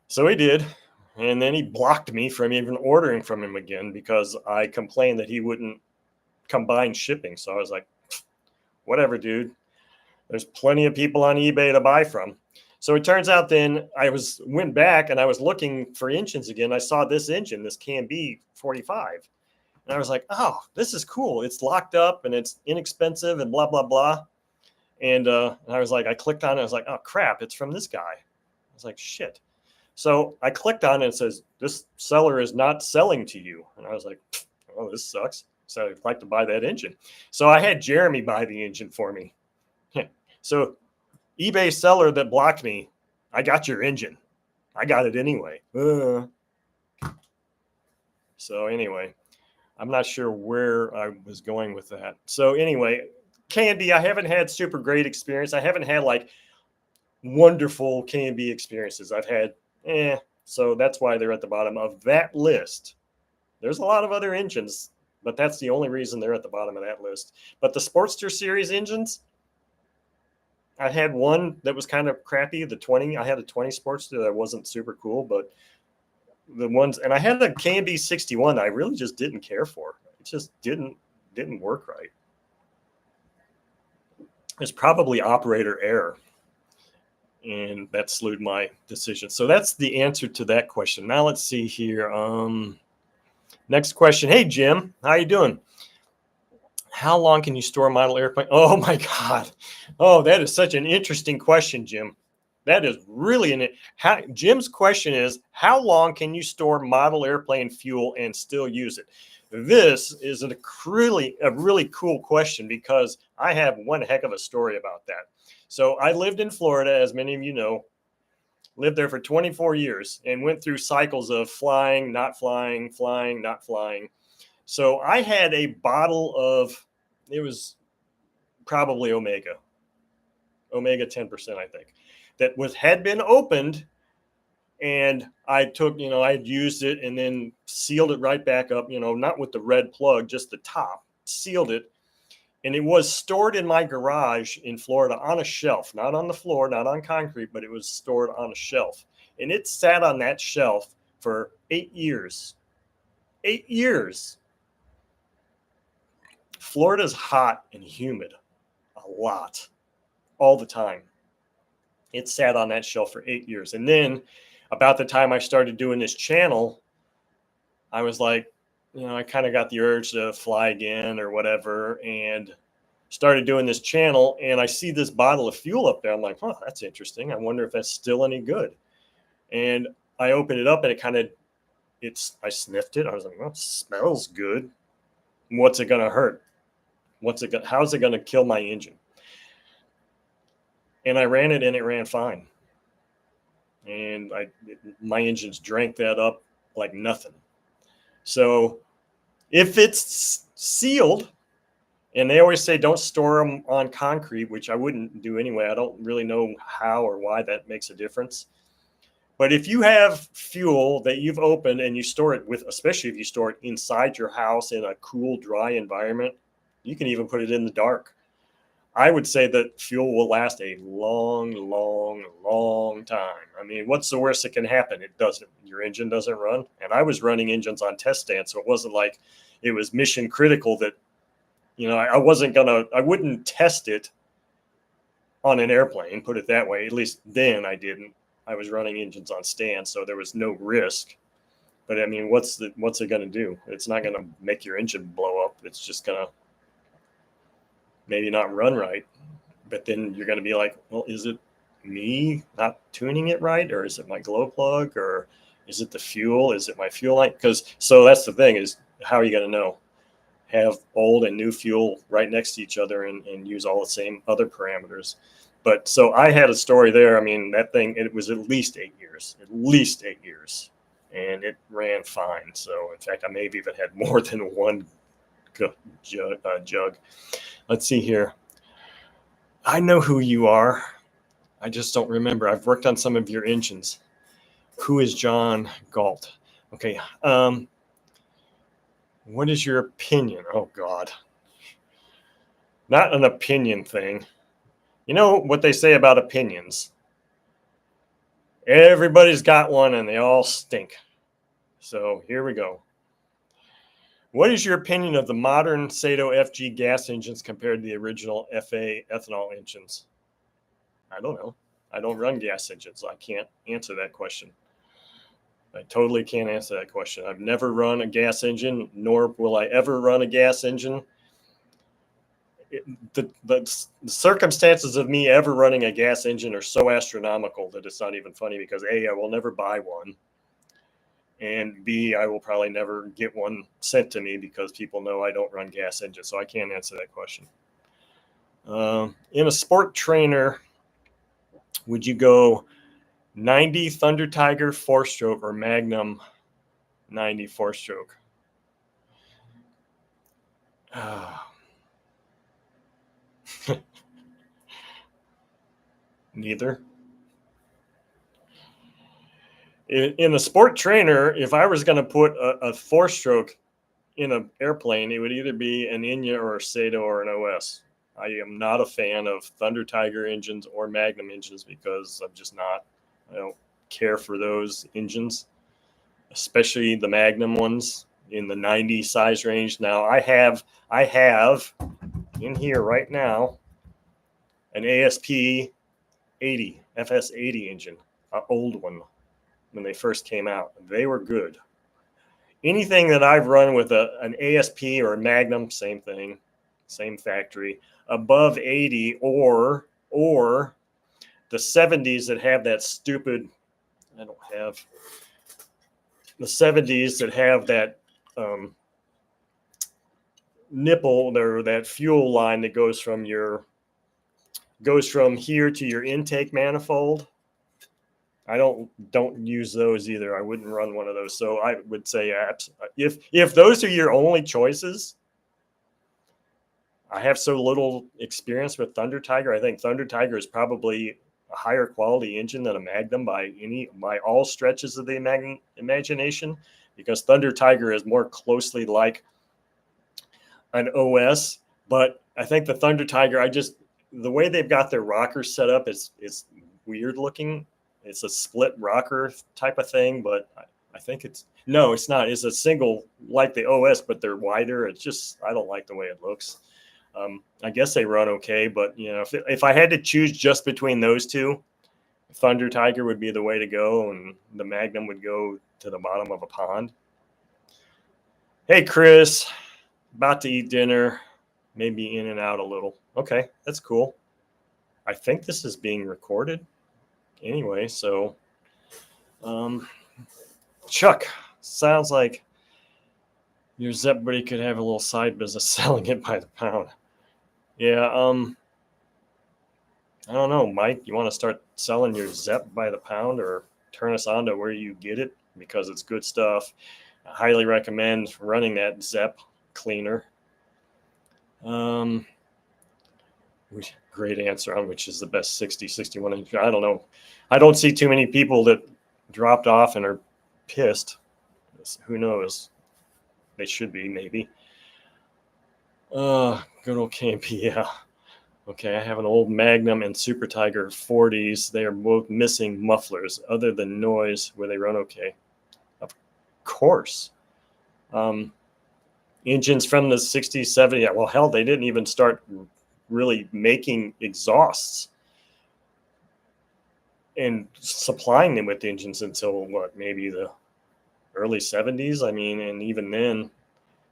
So he did. And then he blocked me from even ordering from him again because I complained that he wouldn't combine shipping. So I was like, whatever, dude. There's plenty of people on eBay to buy from. So it turns out then I went back and I was looking for engines again. I saw this engine, this CAMB 45. And I was like, oh, this is cool. It's locked up and it's inexpensive and blah, blah, blah. And I was like, I clicked on it. I was like, oh, crap, it's from this guy. I was like, shit. So I clicked on it and it says, this seller is not selling to you. And I was like, oh, this sucks. So I'd like to buy that engine. So I had Jeremy buy the engine for me. So eBay seller that blocked me, I got your engine. I got it anyway. So anyway, I'm not sure where I was going with that. So anyway, Candy, I haven't had super great experience. I haven't had like wonderful Candy experiences. I've had so that's why they're at the bottom of that list. There's a lot of other engines, but that's the only reason they're at the bottom of that list. But the Sportster series engines, I had one that was kind of crappy, the 20. I had a 20 Sportster that wasn't super cool, but the ones, and I had a KMB 61 that I really just didn't care for. It just didn't work right. It's probably operator error, and that slewed my decision. So that's the answer to that question. Now let's see here. Next question. Hey, Jim, how you doing? How long can you store a model airplane? Oh my God. Oh, that is such an interesting question, Jim. That is really Jim's question is, how long can you store model airplane fuel and still use it? This is a really cool question because I have one heck of a story about that. So I lived in Florida, as many of you know, lived there for 24 years and went through cycles of flying, not flying, flying, not flying. So I had a bottle of, it was probably Omega 10%, I think, that had been opened, and I took, I had used it and then sealed it right back up, not with the red plug, just the top, sealed it. And it was stored in my garage in Florida on a shelf, not on the floor, not on concrete, but it was stored on a shelf. And it sat on that shelf for 8 years. 8 years. Florida's hot and humid a lot, all the time. It sat on that shelf for 8 years. And then about the time I started doing this channel, I was like, I kind of got the urge to fly again or whatever, and started doing this channel. And I see this bottle of fuel up there. I'm like, oh, that's interesting. I wonder if that's still any good. And I opened it up and I sniffed it. I was like, well, it smells good. What's it going to hurt? How's it going to kill my engine? And I ran it and it ran fine. And my engines drank that up like nothing. So if it's sealed, and they always say don't store them on concrete, which I wouldn't do anyway. I don't really know how or why that makes a difference. But if you have fuel that you've opened and you store it especially if you store it inside your house in a cool, dry environment, you can even put it in the dark. I would say that fuel will last a long, long, long time. I mean, what's the worst that can happen? Your engine doesn't run. And I was running engines on test stands, so it wasn't like it was mission critical that, I wouldn't test it on an airplane, put it that way. At least then I didn't. I was running engines on stand, so there was no risk. But I mean, what's it going to do? It's not going to make your engine blow up. It's just going to maybe not run right. But then you're going to be like, well, is it me not tuning it right, or is it my glow plug, or is it the fuel? Is it my fuel line? Because so that's the thing, is how are you going to know? Have old and new fuel right next to each other and use all the same other parameters. But so I had a story there. I mean, that thing, it was at least 8 years, and it ran fine. So in fact, I maybe even had more than one jug. Let's see here. I know who you are. I just don't remember. I've worked on some of your engines. Who is John Galt? Okay. What is your opinion? Oh, God. Not an opinion thing. You know what they say about opinions? Everybody's got one and they all stink. So here we go. What is your opinion of the modern Sato FG gas engines compared to the original FA ethanol engines? I don't know. I don't run gas engines. So I can't answer that question. I totally can't answer that question. I've never run a gas engine, nor will I ever run a gas engine. The circumstances of me ever running a gas engine are so astronomical that it's not even funny, because A, I will never buy one, and B, I will probably never get one sent to me because people know I don't run gas engines. So I can't answer that question. In a sport trainer, would you go 90 Thunder Tiger 4-stroke or Magnum 90 4-stroke? Neither. In a sport trainer, if I was going to put a 4-stroke in an airplane, it would either be an Inya or a Sato or an OS. I am not a fan of Thunder Tiger engines or Magnum engines because I'm just not. I don't care for those engines, especially the Magnum ones in the 90 size range. Now I have in here right now an ASP 80 FS 80 engine, an old one. When they first came out, they were good. Anything that I've run with an ASP or a Magnum, same thing, same factory, above 80 or the 70s that have that stupid, I don't have the 70s that have that nipple or that fuel line that goes from here to your intake manifold. I don't use those either. I wouldn't run one of those. So I would say if those are your only choices, I have so little experience with Thunder Tiger. I think Thunder Tiger is probably a higher quality engine than a Magnum by all stretches of the imagination, because Thunder Tiger is more closely like an OS. But I think the Thunder Tiger, the way they've got their rockers set up is weird looking. It's a split rocker type of thing, but I think it's not. It's a single like the OS, but they're wider. It's just, I don't like the way it looks. I guess they run okay, but if I had to choose just between those two, Thunder Tiger would be the way to go, and the Magnum would go to the bottom of a pond. Hey, Chris, about to eat dinner, maybe in and out a little. Okay, that's cool. I think this is being recorded. Anyway, so Chuck, sounds like your Zep buddy could have a little side business selling it by the pound. Yeah, I don't know, Mike, you want to start selling your Zep by the pound, or turn us on to where you get it, because it's good stuff. I highly recommend running that Zep cleaner. Great answer on which is the best 60, 61 inch. I don't know. I don't see too many people that dropped off and are pissed. Who knows? They should be, maybe. Good old Campy, yeah. Okay, I have an old Magnum and Super Tiger 40s. They are both missing mufflers. Other than noise, where they run okay. Of course. Engines from the 60s, 70s. Yeah, well, hell, they didn't even start really making exhausts and supplying them with engines until what, maybe the early 70s. I mean, and even then,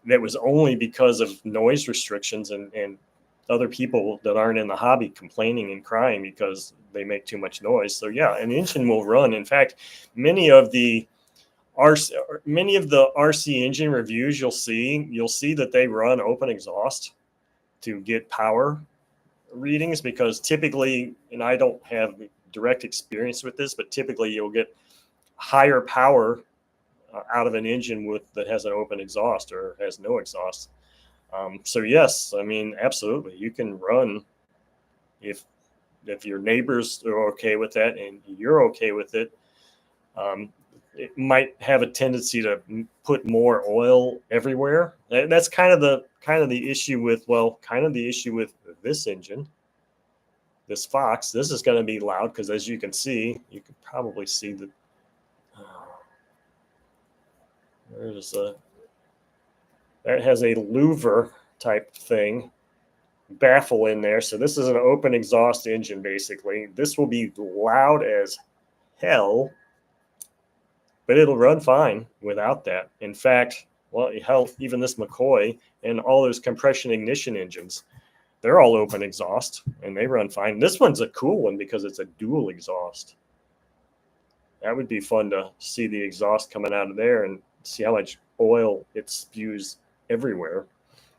that was only because of noise restrictions and other people that aren't in the hobby complaining and crying because they make too much noise. So yeah, an engine will run. In fact, many of the RC, many of the RC engine reviews you'll see that they run open exhaust to get power readings, because typically, and I don't have direct experience with this, but typically you'll get higher power out of an engine with that has an open exhaust or has no exhaust. So yes, I mean, absolutely, you can run if your neighbors are okay with that and you're okay with it. Um, it might have a tendency to put more oil everywhere. That's kind of the issue with, well, kind of the issue with this engine, this Fox. This is going to be loud because, as you can see, you can probably see the there's a that has a louver type thing baffle in there. So this is an open exhaust engine basically. This will be loud as hell, but it'll run fine without that. In fact, well, hell, even this McCoy and all those compression ignition engines, they're all open exhaust and they run fine. This one's a cool one because it's a dual exhaust. That would be fun to see the exhaust coming out of there and see how much oil it spews everywhere.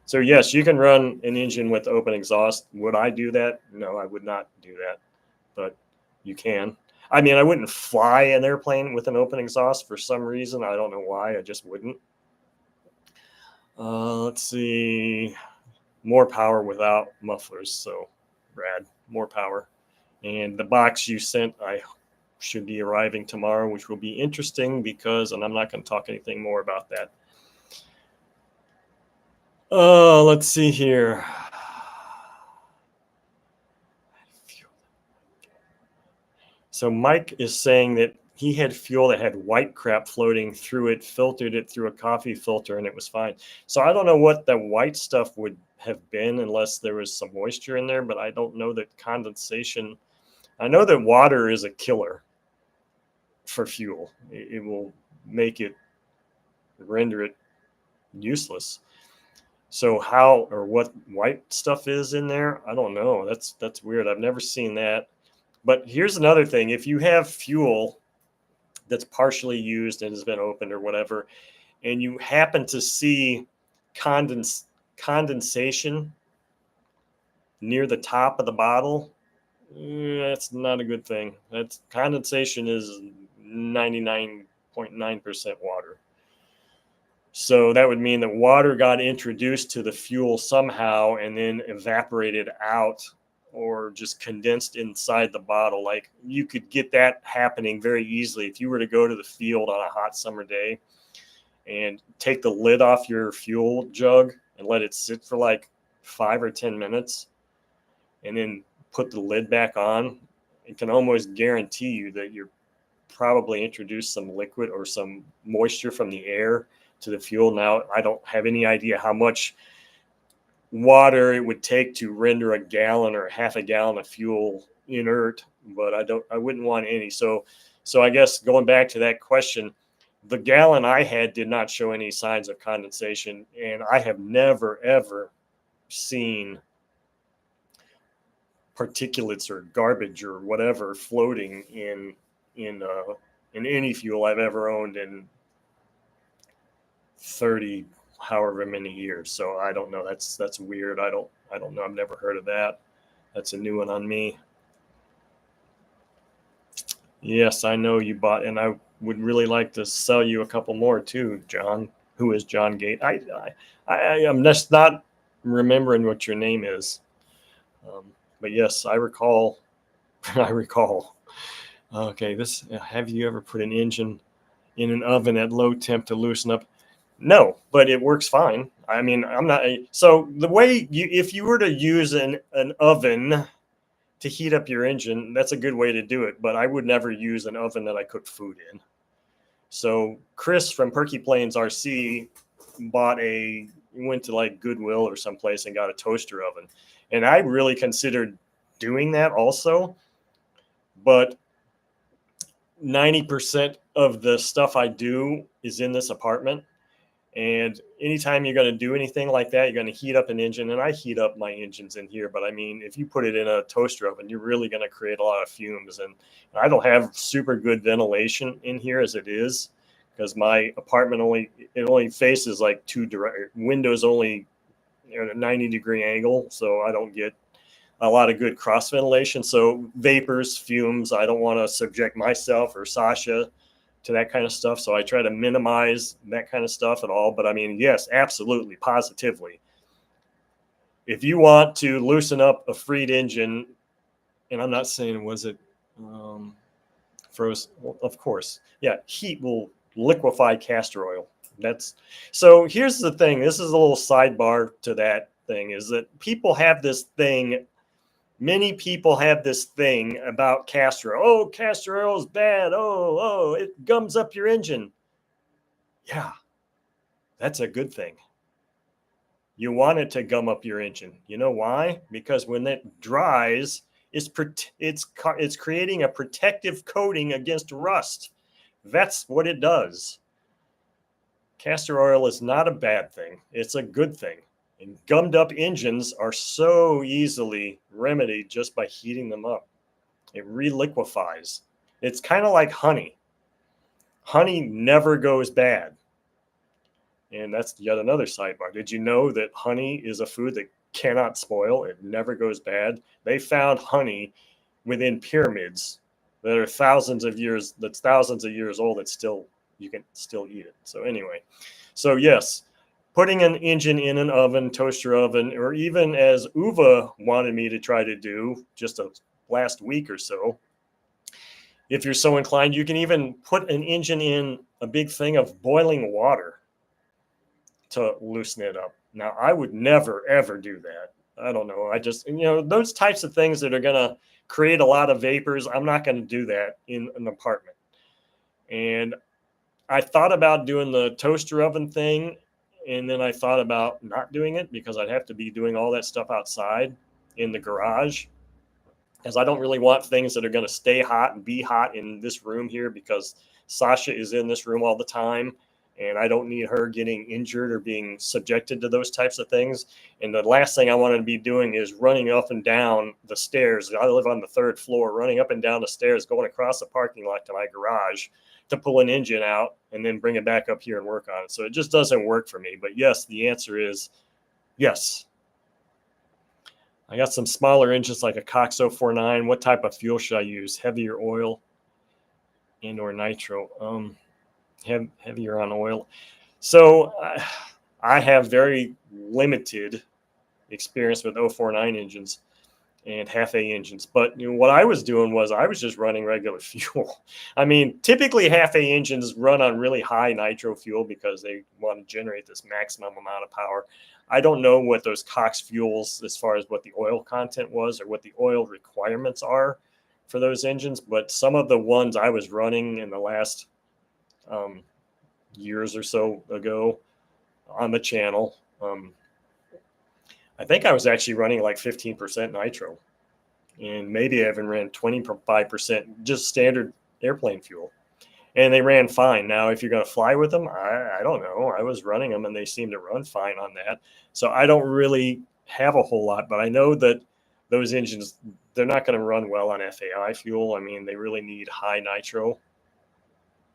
So yes, you can run an engine with open exhaust. Would I do that? No, I would not do that, but you can. I mean, I wouldn't fly an airplane with an open exhaust for some reason. I don't know why. I just wouldn't. Let's see. More power without mufflers. So, rad. More power. And the box you sent, I should be arriving tomorrow, which will be interesting because, and I'm not going to talk anything more about that. Let's see here. So Mike is saying that he had fuel that had white crap floating through it, filtered it through a coffee filter, and it was fine. So I don't know what the white stuff would have been unless there was some moisture in there, but I don't know that condensation. I know that water is a killer for fuel. It will make it, render it useless. So how or what white stuff is in there, I don't know. That's weird. I've never seen that. But here's another thing. If you have fuel that's partially used and has been opened or whatever, and you happen to see condensation near the top of the bottle, that's not a good thing. That's condensation is 99.9% water. So that would mean that water got introduced to the fuel somehow and then evaporated out or just condensed inside the bottle. Like, you could get that happening very easily if you were to go to the field on a hot summer day and take the lid off your fuel jug and let it sit for like 5 or 10 minutes and then put the lid back on. It can almost guarantee you that you're probably introduced some liquid or some moisture from the air to the fuel. Now, I don't have any idea how much water it would take to render a gallon or half a gallon of fuel inert, but I wouldn't want any. So I guess going back to that question, the gallon I had did not show any signs of condensation, and I have never ever seen particulates or garbage or whatever floating in any fuel I've ever owned in 30 however many years. So I don't know. That's weird. I don't know. I've never heard of that. That's a new one on me. Yes, I know you bought, and I would really like to sell you a couple more too, John. Who is John Gate? I am just not remembering what your name is. But yes, I recall. I recall. Okay, this. Have you ever put an engine in an oven at low temp to loosen up? No, but it works fine. I mean, I'm not. So the way if you were to use an oven to heat up your engine, that's a good way to do it. But I would never use an oven that I cook food in. So Chris from Perky Plains RC went to like Goodwill or someplace and got a toaster oven. And I really considered doing that also. But 90% of the stuff I do is in this apartment. And anytime you're going to do anything like that, you're going to heat up an engine. And I heat up my engines in here. But I mean, if you put it in a toaster oven, you're really going to create a lot of fumes. And I don't have super good ventilation in here as it is, because my apartment only faces like two direct windows, only at a 90-degree angle. So I don't get a lot of good cross ventilation. So vapors, fumes, I don't want to subject myself or Sasha to that kind of stuff. So I try to minimize that kind of stuff at all. But I mean, yes, absolutely, positively. If you want to loosen up a freed engine, and I'm not saying was it froze, well, of course, yeah, heat will liquefy castor oil. That's so. Here's the thing. This is a little sidebar to that thing. Is that people have this thing. Many people have this thing about castor oil. Oh, castor oil is bad. Oh, it gums up your engine. Yeah, that's a good thing. You want it to gum up your engine. You know why? Because when it dries, it's creating a protective coating against rust. That's what it does. Castor oil is not a bad thing. It's a good thing. And gummed up engines are so easily remedied just by heating them up. It reliquefies. It's kind of like honey. Honey never goes bad. And that's yet another sidebar. Did you know that honey is a food that cannot spoil? It never goes bad. They found honey within pyramids that are thousands of years old. It's still, you can still eat it. So anyway, so yes, putting an engine in an oven, toaster oven, or even as Uva wanted me to try to do just last week or so, if you're so inclined, you can even put an engine in a big thing of boiling water to loosen it up. Now, I would never, ever do that. I don't know. I just, those types of things that are going to create a lot of vapors, I'm not going to do that in an apartment. And I thought about doing the toaster oven thing, and then I thought about not doing it because I'd have to be doing all that stuff outside in the garage, because I don't really want things that are going to stay hot and be hot in this room here, because Sasha is in this room all the time, and I don't need her getting injured or being subjected to those types of things. And the last thing I want to be doing is running up and down the stairs. I live on the third floor, running up and down the stairs, going across the parking lot to my garage to pull an engine out and then bring it back up here and work on it. So it just doesn't work for me. But yes, the answer is yes. I got some smaller engines like a Cox 049. What type of fuel should I use? Heavier oil and or nitro? Heavier on oil. So I have very limited experience with 049 engines and half A engines. But what I was doing was I was just running regular fuel. I mean, typically half A engines run on really high nitro fuel because they want to generate this maximum amount of power. I don't know what those Cox fuels, as far as what the oil content was or what the oil requirements are for those engines, but some of the ones I was running in the last years or so ago on the channel, I think I was actually running like 15% nitro, and maybe I even ran 25% just standard airplane fuel, and they ran fine. Now, if you're going to fly with them, I don't know. I was running them and they seem to run fine on that. So I don't really have a whole lot, but I know that those engines, they're not going to run well on FAI fuel. I mean, they really need high nitro.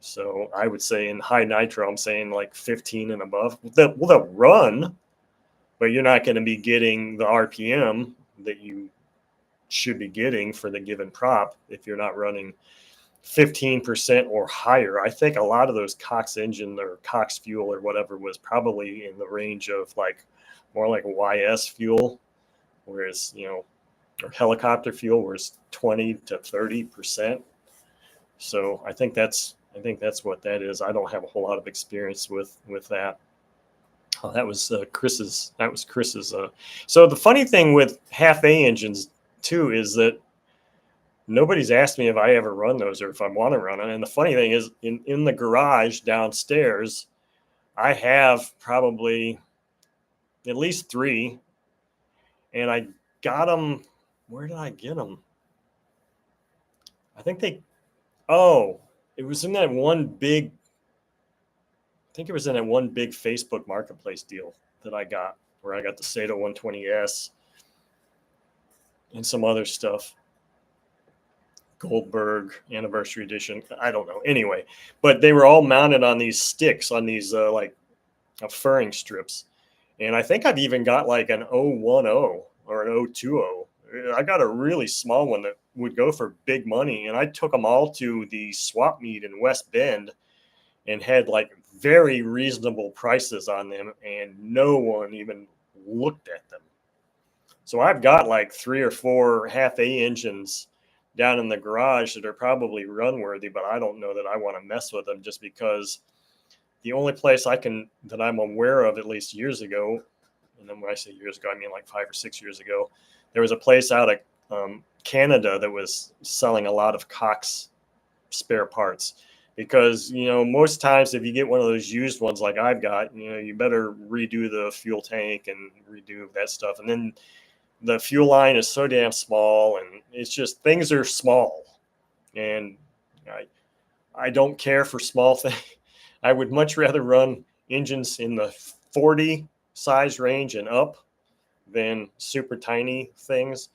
So I would say in high nitro, I'm saying like 15 and above. They'll run, but you're not going to be getting the RPM that you should be getting for the given prop if you're not running 15% or higher. I think a lot of those Cox engine or Cox fuel or whatever was probably in the range of like more like YS fuel, whereas, or helicopter fuel, whereas 20 to 30%. So I think that's what that is. I don't have a whole lot of experience with that. Oh, that was Chris's. That was Chris's. So the funny thing with half A engines too is that nobody's asked me if I ever run those or if I want to run it. And the funny thing is, in the garage downstairs, I have probably at least 3, and I got them. Where did I get them? I think oh, it was in that one big, I think it was in that one big Facebook Marketplace deal that I got, where I got the Sato 120S and some other stuff. Goldberg anniversary edition. I don't know. Anyway, but they were all mounted on these sticks, on these like furring strips. And I think I've even got like an 010 or an 020. I got a really small one that would go for big money. And I took them all to the swap meet in West Bend and had like very reasonable prices on them. And no one even looked at them. So I've got like 3 or 4 half A engines down in the garage that are probably run worthy, but I don't know that I want to mess with them, just because the only place that I'm aware of, at least years ago, and then when I say years ago, I mean like 5 or 6 years ago, there was a place out of Canada that was selling a lot of Cox spare parts. Because, most times if you get one of those used ones like I've got, you better redo the fuel tank and redo that stuff. And then the fuel line is so damn small, and it's just, things are small. And I don't care for small things. I would much rather run engines in the 40 size range and up than super tiny things.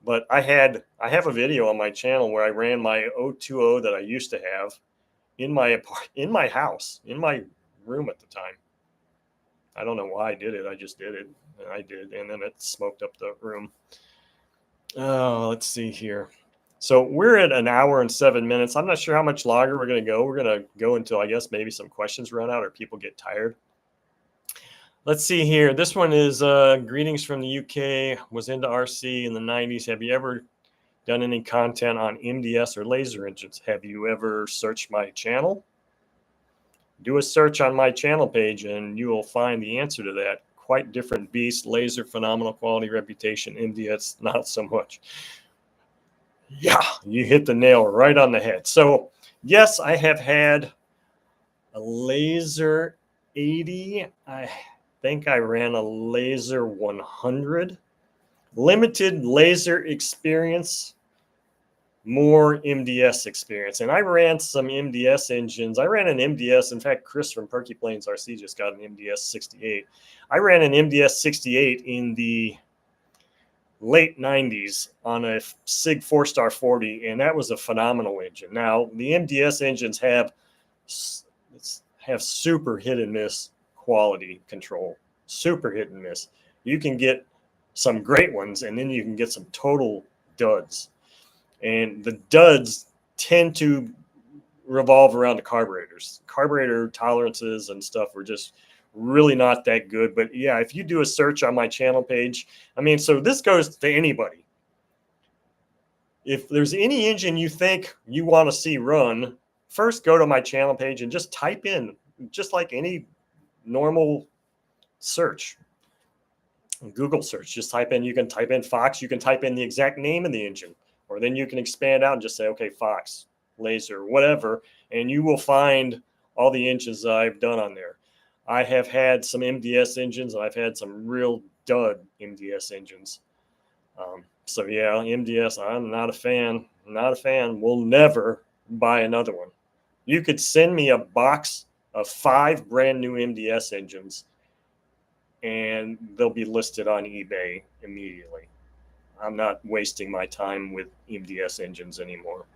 But I have a video on my channel where I ran my 020 that I used to have in my house, in my room at the time. I don't know why I did it. I just did it. And I did. And then it smoked up the room. Let's see here. So we're at an hour and 7 minutes. I'm not sure how much longer we're going to go. We're going to go until, I guess, maybe some questions run out or people get tired. Let's see here. This one is greetings from the UK. Was into RC in the 90s. Have you ever done any content on MDS or laser engines? Have you ever searched my channel? Do a search on my channel page and you will find the answer to that. Quite different beast. Laser, phenomenal quality, reputation. MDS, not so much. Yeah, you hit the nail right on the head. So, yes, I have had a laser 80. I think I ran a laser 100. Limited laser experience, more MDS experience. And I ran some MDS engines. I ran an MDS. In fact, Chris from Perky Plains RC just got an MDS 68. I ran an MDS 68 in the late 90s on a SIG 4-star 40, and that was a phenomenal engine. Now, the MDS engines have super hit and miss quality control. Super hit and miss. You can get some great ones, and then you can get some total duds. And the duds tend to revolve around the carburetors. Carburetor tolerances and stuff were just really not that good. But yeah, if you do a search on my channel page, so this goes to anybody. If there's any engine you think you want to see run, first go to my channel page and just type in, just like any normal search, Google search, just type in, you can type in Fox, you can type in the exact name of the engine, or then you can expand out and just say, okay, Fox, laser, whatever, and you will find all the engines that I've done on there. I have had some MDS engines, and I've had some real dud MDS engines. So yeah, MDS, I'm not a fan. Not a fan. We'll never buy another one. You could send me a box of 5 brand new MDS engines, and they'll be listed on eBay immediately. I'm not wasting my time with MDS engines anymore.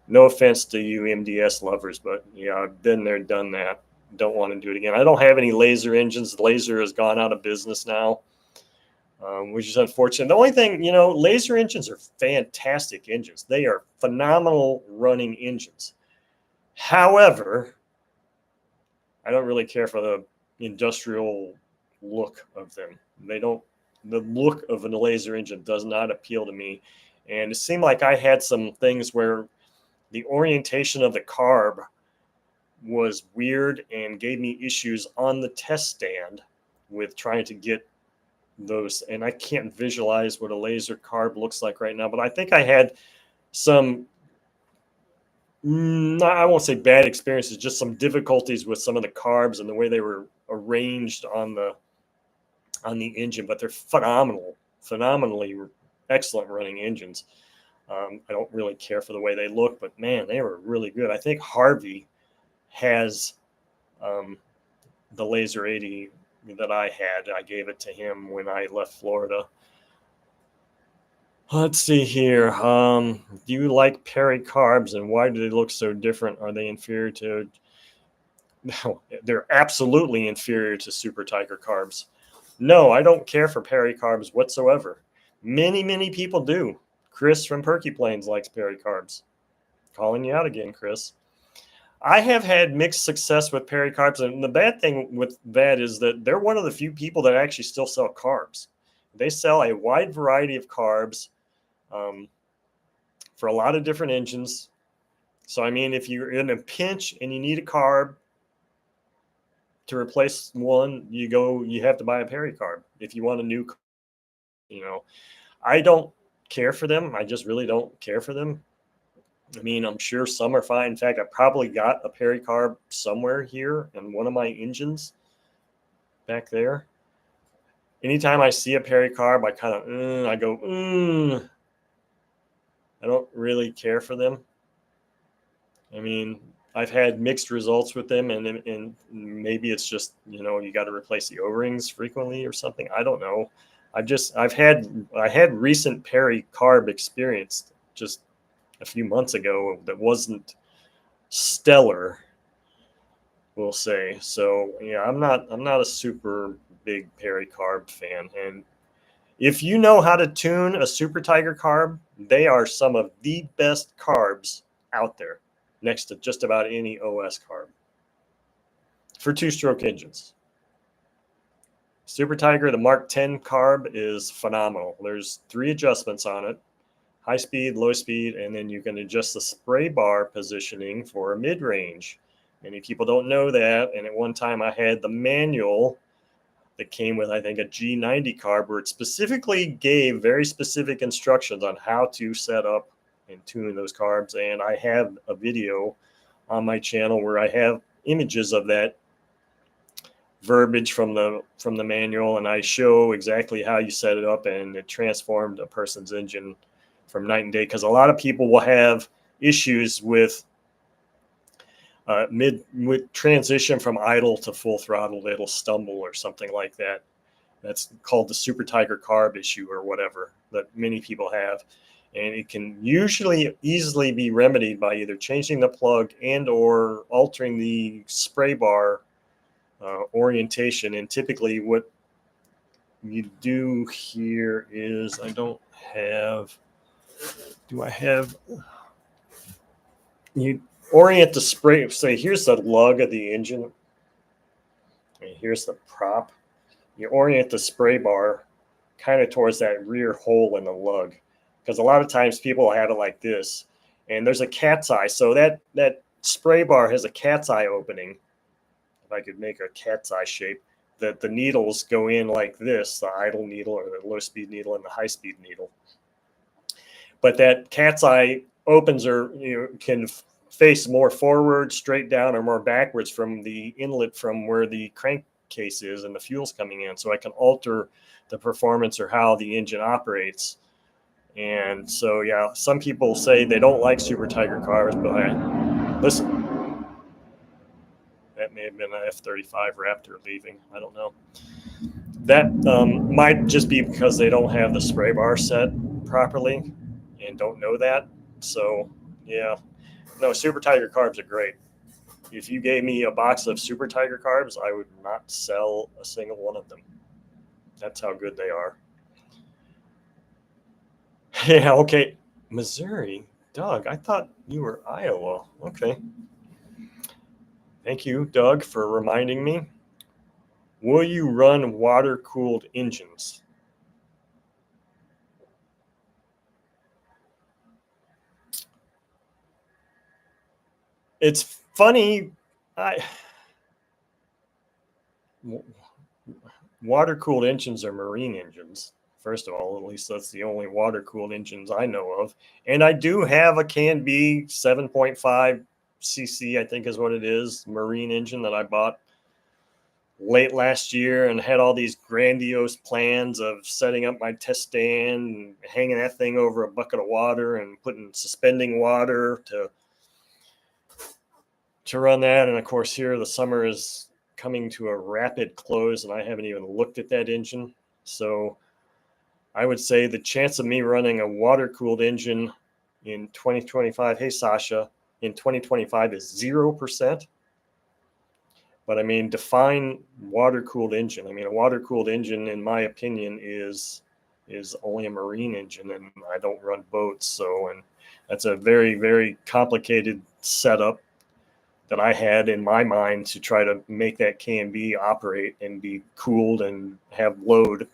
No offense to you MDS lovers, but yeah, I've been there, done that. Don't want to do it again. I don't have any laser engines. Laser has gone out of business now, which is unfortunate. The only thing, laser engines are fantastic engines. They are phenomenal running engines. However, I don't really care for the industrial look of them. The look of a laser engine does not appeal to me. And it seemed like I had some things where the orientation of the carb was weird and gave me issues on the test stand with trying to get those. And I can't visualize what a laser carb looks like right now, but I think I had some, I won't say bad experiences, just some difficulties with some of the carbs and the way they were arranged on the engine. But they're phenomenally excellent running engines. I don't really care for the way they look, but man, they were really good. I think Harvey has um, the Laser 80 that I had. I gave it to him when I left Florida. Let's see here. Do you like pericarbs, and why do they look so different? Are they inferior to? No, they're absolutely inferior to Super Tiger carbs. No, I don't care for pericarbs whatsoever. Many people do. Chris from Perky Plains likes pericarbs. Calling you out again, Chris. I have had mixed success with pericarbs, and the bad thing with that is that they're one of the few people that actually still sell carbs. They sell a wide variety of carbs um, for a lot of different engines. So, I mean, if you're in a pinch and you need a carb to replace one, you have to buy a pericarb. If you want a new, you know, I don't care for them. I just really don't care for them. I mean, I'm sure some are fine. In fact, I probably got a pericarb somewhere here in one of my engines back there. Anytime I see a pericarb, I kind of, I go, I don't really care for them. I mean, I've had mixed results with them, and maybe it's just, you got to replace the O-rings frequently or something. I don't know. I had recent pericarb experience just a few months ago that wasn't stellar, we'll say. So yeah, I'm not a super big pericarb fan. And if you know how to tune a Super Tiger carb, they are some of the best carbs out there, next to just about any OS carb for two-stroke engines. Super Tiger, the Mark 10 carb is phenomenal. There's 3 adjustments on it: high speed, low speed, and then you can adjust the spray bar positioning for a mid-range. Many people don't know that, and at one time I had the manual that came with, I think, a G90 carb, where it specifically gave very specific instructions on how to set up and tune those carbs. And I have a video on my channel where I have images of that verbiage from the manual, and I show exactly how you set it up, and it transformed a person's engine from night and day. Because a lot of people will have issues with with transition from idle to full throttle. It'll stumble or something like that. That's called the Super Tiger carb issue or whatever that many people have. And it can usually easily be remedied by either changing the plug and or altering the spray bar orientation. And typically what you do here is, you orient the spray. Say, here's the lug of the engine, and here's the prop. You orient the spray bar kind of towards that rear hole in the lug, because a lot of times people have it like this, and there's a cat's eye. So that spray bar has a cat's eye opening. If I could make a cat's eye shape, that the needles go in like this: the idle needle or the low speed needle and the high speed needle. But that cat's eye opens, or can face more forward, straight down, or more backwards from the inlet from where the crankcase is and the fuel's coming in. So I can alter the performance or how the engine operates. And so, yeah, some people say they don't like Super Tiger cars, but listen, that may have been an F-35 Raptor leaving. I don't know. That might just be because they don't have the spray bar set properly and don't know that. So, yeah. No, Super Tiger carbs are great. If you gave me a box of Super Tiger carbs, I would not sell a single one of them. That's how good they are. Yeah, okay. Missouri? Doug, I thought you were Iowa. Okay. Thank you, Doug, for reminding me. Will you run water-cooled engines? It's funny. Water-cooled engines are marine engines. First of all, at least that's the only water-cooled engines I know of. And I do have a Can-B 7.5 cc, I think is what it is, marine engine that I bought late last year and had all these grandiose plans of setting up my test stand and hanging that thing over a bucket of water and suspending water to run that. And of course, here the summer is coming to a rapid close, and I haven't even looked at that engine. So I would say the chance of me running a water-cooled engine in 2025, hey Sasha, in 2025 is 0%. But I mean, define water-cooled engine. I mean, a water-cooled engine, in my opinion, is only a marine engine, and I don't run boats. So, and that's a very, very complicated setup that I had in my mind to try to make that KMB operate and be cooled and have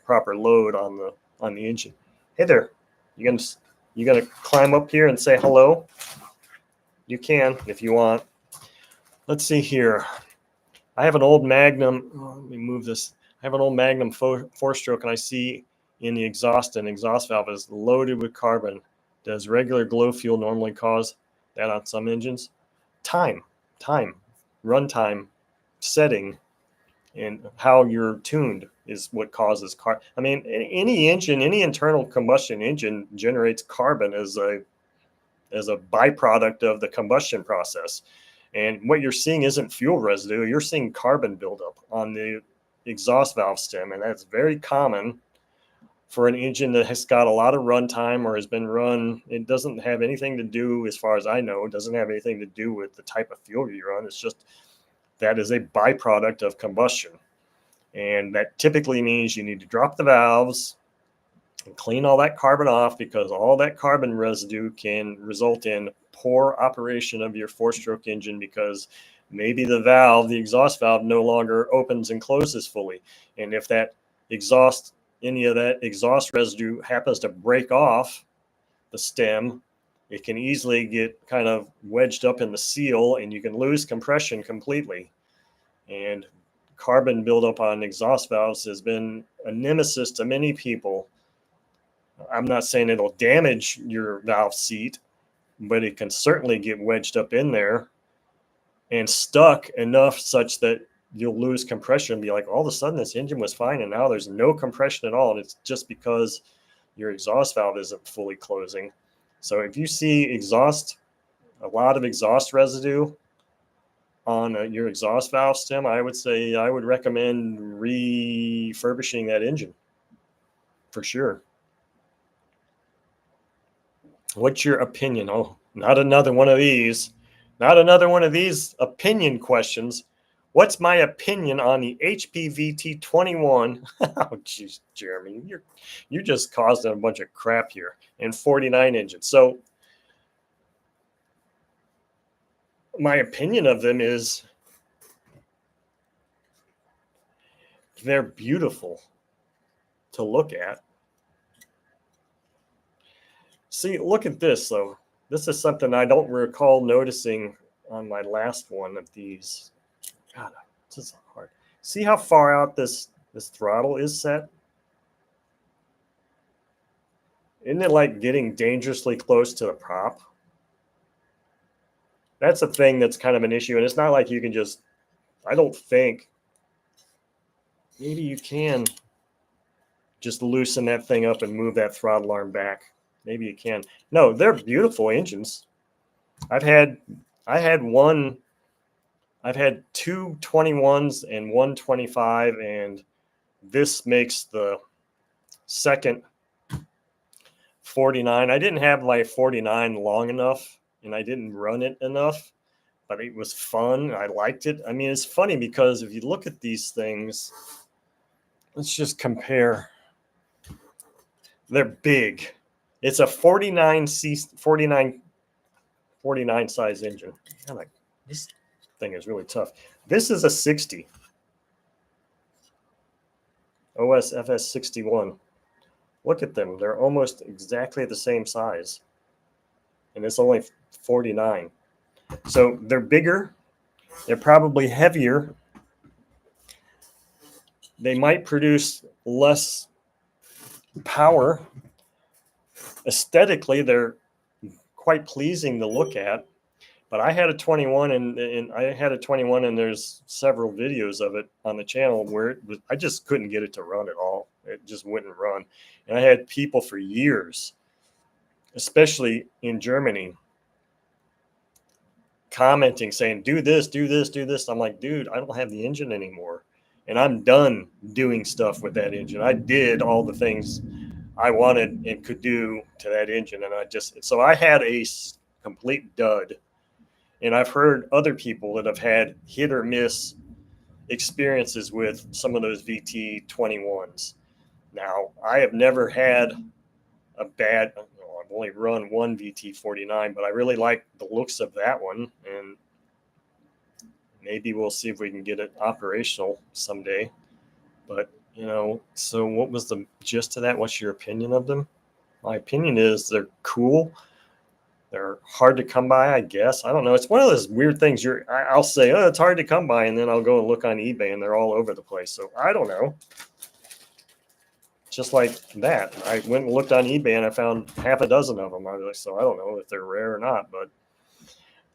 proper load on the engine. Hey there, you gonna climb up here and say hello? You can if you want. Let's see here. I have an old Magnum. Let me move this. I have an old Magnum four-stroke, and I see in the exhaust an exhaust valve is loaded with carbon. Does regular glow fuel normally cause that on some engines? Time, runtime, setting, and how you're tuned is what causes carbon. I mean, any engine, any internal combustion engine generates carbon as a byproduct of the combustion process. And what you're seeing isn't fuel residue. You're seeing carbon buildup on the exhaust valve stem. And that's very common for an engine that has got a lot of runtime or has been run. It doesn't have anything to do, as far as I know, it doesn't have anything to do with the type of fuel you run. It's just that is a byproduct of combustion. And that typically means you need to drop the valves and clean all that carbon off, because all that carbon residue can result in poor operation of your four-stroke engine, because maybe the exhaust valve no longer opens and closes fully. And if any of that exhaust residue happens to break off the stem, it can easily get kind of wedged up in the seal, and you can lose compression completely. And carbon buildup on exhaust valves has been a nemesis to many people. I'm not saying it'll damage your valve seat, but it can certainly get wedged up in there and stuck enough such that you'll lose compression and be like, all of a sudden this engine was fine and now there's no compression at all. And it's just because your exhaust valve isn't fully closing. So if you see a lot of exhaust residue on your exhaust valve stem, I would recommend refurbishing that engine for sure. What's your opinion? Oh, not another one of these. Not another one of these opinion questions. What's my opinion on the HPVT 21? Oh, geez, Jeremy, you just caused a bunch of crap here. And 49 engines. So my opinion of them is they're beautiful to look at. See, look at this, though. This is something I don't recall noticing on my last one of these. God, this is hard. See how far out this throttle is set? Isn't it like getting dangerously close to the prop? That's a thing that's kind of an issue. And it's not like you can just, I don't think, maybe you can just loosen that thing up and move that throttle arm back. Maybe you can. No, they're beautiful engines. I've had two 21s and one 25, and this makes the second 49. I didn't have my 49 long enough, and I didn't run it enough, but it was fun. I liked it. I mean, it's funny because if you look at these things, let's just compare. They're big. It's a 49 size engine. This thing is really tough. This is a 60 OS FS 61. Look at them. They're almost exactly the same size. And it's only 49. So they're bigger. They're probably heavier. They might produce less power. Aesthetically, they're quite pleasing to look at. But I had a 21 and I had a 21 and there's several videos of it on the channel where I just couldn't get it to run at all. It just wouldn't run. And I had people for years, especially in Germany, commenting saying, do this, do this, do this. I'm like, dude, I don't have the engine anymore. And I'm done doing stuff with that engine. I did all the things I wanted and could do to that engine. And so I had a complete dud. And I've heard other people that have had hit or miss experiences with some of those VT21s. Now, I have never had a bad, I've only run one VT49, but I really like the looks of that one. And maybe we'll see if we can get it operational someday. But, so what was the gist of that? What's your opinion of them? My opinion is they're cool. They're hard to come by, I guess. I don't know. It's one of those weird things. I'll say, oh, it's hard to come by, and then I'll go and look on eBay, and they're all over the place. So I don't know. Just like that, I went and looked on eBay, and I found half a dozen of them. So I don't know if they're rare or not, but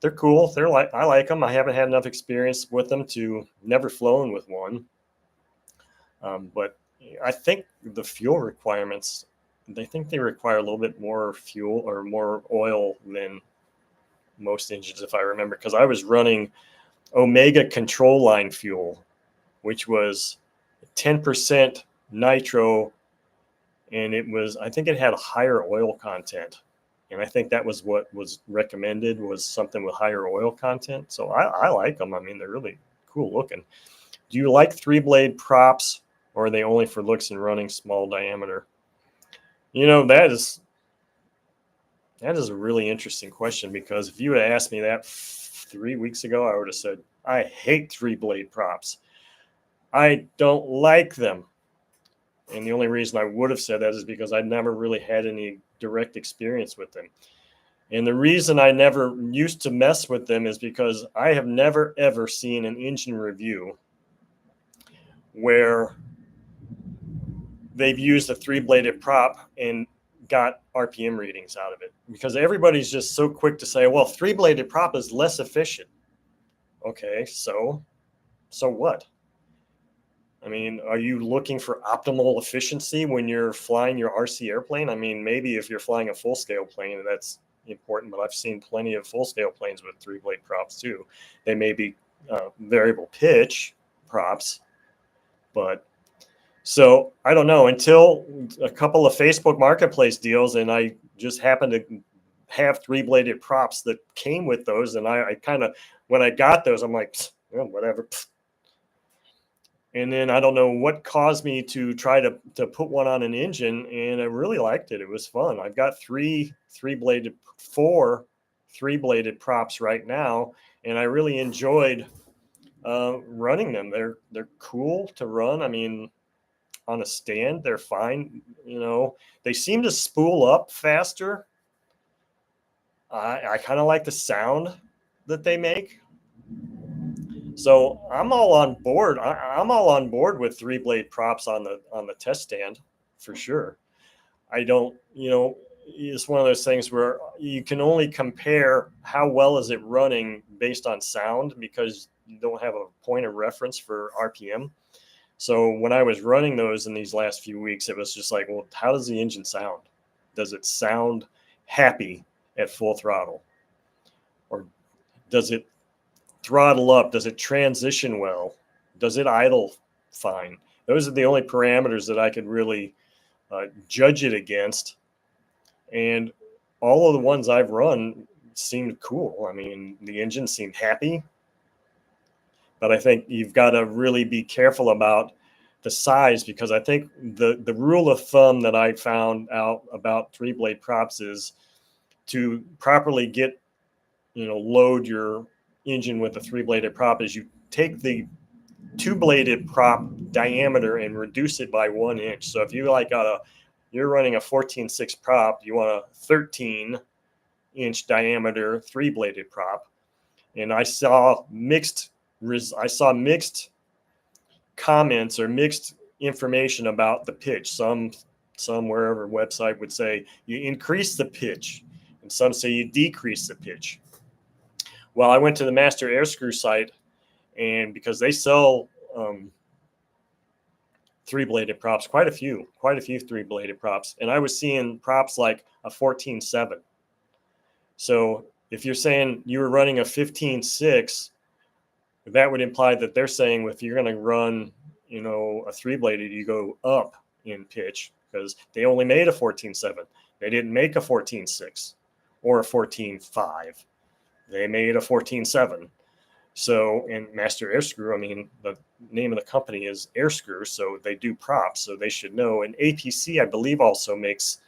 they're cool. I like them. I haven't had enough experience with them to never flown with one. But I think the fuel requirements, they think they require a little bit more fuel or more oil than most engines, if I remember, because I was running Omega control line fuel, which was 10% nitro, and I think it had a higher oil content. And I think that was what was recommended, was something with higher oil content. So I like them. I mean, they're really cool looking. Do you like 3-blade props, or are they only for looks and running small diameter? That is a really interesting question, because if you would have asked me that 3 weeks ago, I would have said, I hate 3-blade props. I don't like them. And the only reason I would have said that is because I never really had any direct experience with them. And the reason I never used to mess with them is because I have never, ever seen an engine review where they've used a 3-bladed prop and got RPM readings out of it, because everybody's just so quick to say, well, 3-bladed prop is less efficient. Okay, so what? I mean, are you looking for optimal efficiency when you're flying your RC airplane? I mean, maybe if you're flying a full-scale plane, that's important, but I've seen plenty of full-scale planes with 3-blade props too. They may be variable pitch props, but so I don't know, until a couple of Facebook Marketplace deals, and I just happened to have 3-bladed props that came with those, and I kind of, when I got those, I'm like, whatever. And then I don't know what caused me to try to put one on an engine, and I really liked it. It was fun. I've got four 3-bladed props right now, and I really enjoyed running them. They're cool to run. I mean, on a stand, they're fine. They seem to spool up faster. I kind of like the sound that they make. So I'm all on board. I'm all on board with 3-blade props on the test stand for sure. I don't, it's one of those things where you can only compare how well is it running based on sound, because you don't have a point of reference for RPM. So when I was running those in these last few weeks, it was just like, well, how does the engine sound? Does it sound happy at full throttle? Or does it throttle up? Does it transition well? Does it idle fine? Those are the only parameters that I could really judge it against. And all of the ones I've run seemed cool. I mean, the engine seemed happy. But I think you've got to really be careful about the size, because I think the rule of thumb that I found out about 3-blade props is to properly get, load your engine with a 3-bladed prop is you take the 2-bladed prop diameter and reduce it by 1 inch. So if you you're running a 14.6 prop, you want a 13-inch diameter 3-bladed prop. And I saw mixed comments or mixed information about the pitch. Some wherever website would say you increase the pitch, and some say you decrease the pitch. Well, I went to the Master Air Screw site, and because they sell three-bladed props, quite a few three-bladed props, and I was seeing props like a 14.7. So if you're saying you were running a 15.6, that would imply that they're saying if you're going to run, a three-bladed, you go up in pitch because they only made a 14.7. They didn't make a 14.6 or a 14.5. They made a 14.7. So, and Master Air Screw, I mean, the name of the company is Air Screw, so they do props, so they should know. And APC, I believe, also makes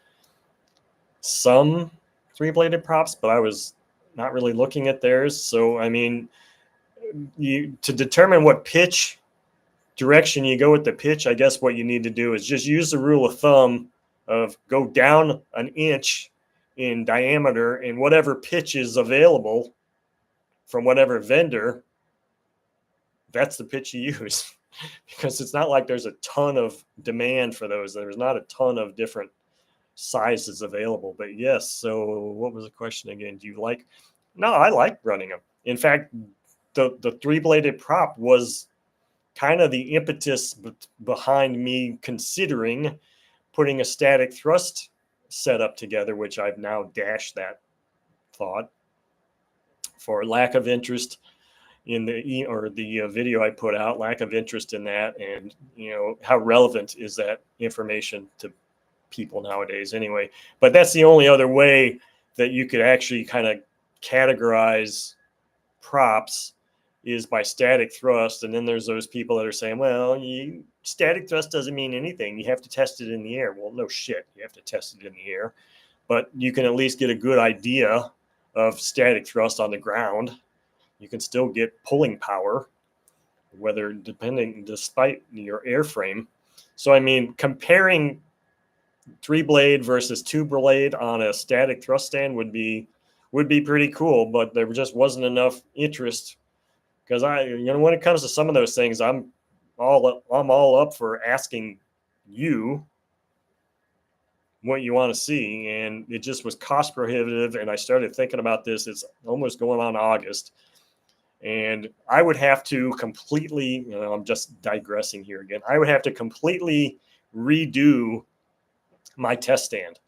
some three-bladed props, but I was not really looking at theirs. So, I mean, to determine what pitch direction you go with the pitch, I guess what you need to do is just use the rule of thumb of go down an inch in diameter in whatever pitch is available from whatever vendor. That's the pitch you use because it's not like there's a ton of demand for those. There's not a ton of different sizes available. But yes, so what was the question again? Do you like? No, I like running them. In fact, the three-bladed prop was kind of the impetus behind me considering putting a static thrust setup together, which I've now dashed that thought for lack of interest in the video I put out, lack of interest in that, and how relevant is that information to people nowadays anyway. But that's the only other way that you could actually kind of categorize props is by static thrust. And then there's those people that are saying, well, static thrust doesn't mean anything. You have to test it in the air. Well, no shit. You have to test it in the air. But you can at least get a good idea of static thrust on the ground. You can still get pulling power, despite your airframe. So, I mean, comparing three-blade versus two-blade on a static thrust stand would be pretty cool, but there just wasn't enough interest because when it comes to some of those things, I'm all up for asking you what you want to see, and it just was cost prohibitive. And I started thinking about this. It's almost going on August, and I would have to completely, I'm just digressing here again. I would have to completely redo my test stand.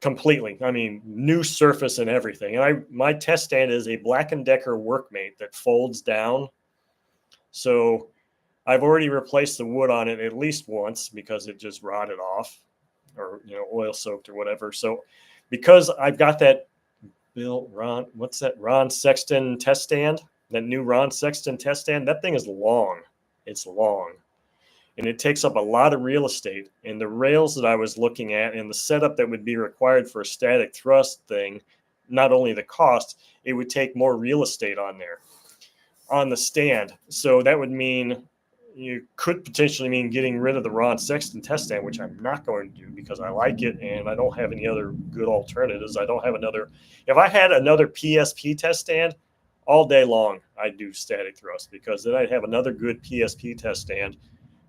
Completely. I mean, new surface and everything. And my test stand is a Black & Decker Workmate that folds down. So I've already replaced the wood on it at least once because it just rotted off or, oil soaked or whatever. So because I've got that Ron Sexton test stand, that new Ron Sexton test stand, that thing is long. It's long. And it takes up a lot of real estate. And the rails that I was looking at and the setup that would be required for a static thrust thing, not only the cost, it would take more real estate on there, on the stand. So that would mean you could potentially mean getting rid of the Ron Sexton test stand, which I'm not going to do because I like it and I don't have any other good alternatives. If I had another PSP test stand, all day long, I'd do static thrust because then I'd have another good PSP test stand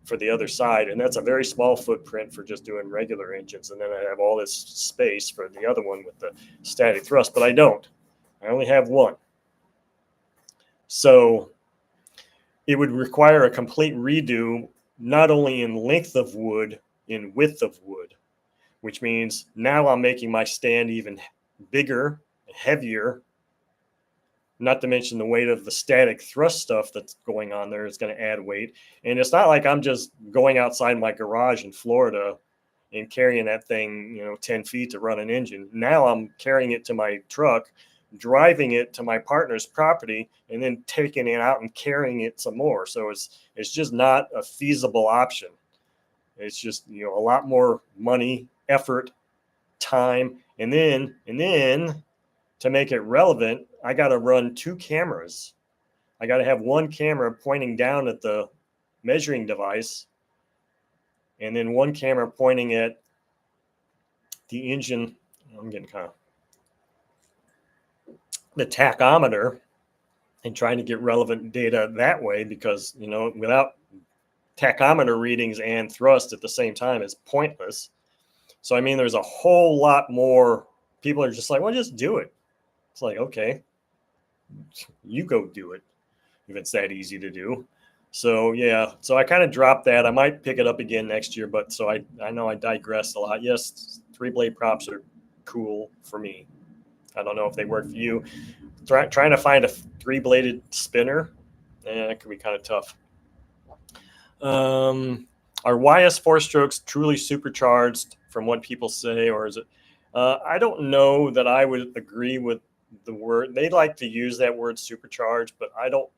for the other side, and that's a very small footprint for just doing regular engines, and then I have all this space for the other one with the static thrust, but I don't. I only have one. So it would require a complete redo, not only in length of wood, in width of wood, which means now I'm making my stand even bigger, heavier, not to mention the weight of the static thrust stuff that's going on there is going to add weight. And it's not like I'm just going outside my garage in Florida and carrying that thing, 10 feet to run an engine. Now I'm carrying it to my truck, driving it to my partner's property, and then taking it out and carrying it some more. So it's just not a feasible option. It's just, a lot more money, effort, time, and then to make it relevant, I got to run two cameras. I got to have one camera pointing down at the measuring device and then one camera pointing at the engine. I'm getting kind of the tachometer and trying to get relevant data that way because, without tachometer readings and thrust at the same time is pointless. So, I mean, there's a whole lot more. People are just like, well, just do it. It's like, okay. You go do it if it's that easy to do. So yeah, so I kind of dropped that. I might pick it up again next year, but so I know I digressed a lot. Yes, 3-blade props are cool for me. I don't know if they work for you. Trying to find a 3-bladed spinner, it could be kind of tough. Are YS 4-strokes truly supercharged from what people say, or is it? I don't know that I would agree with the word. They like to use that word supercharged, but I don't.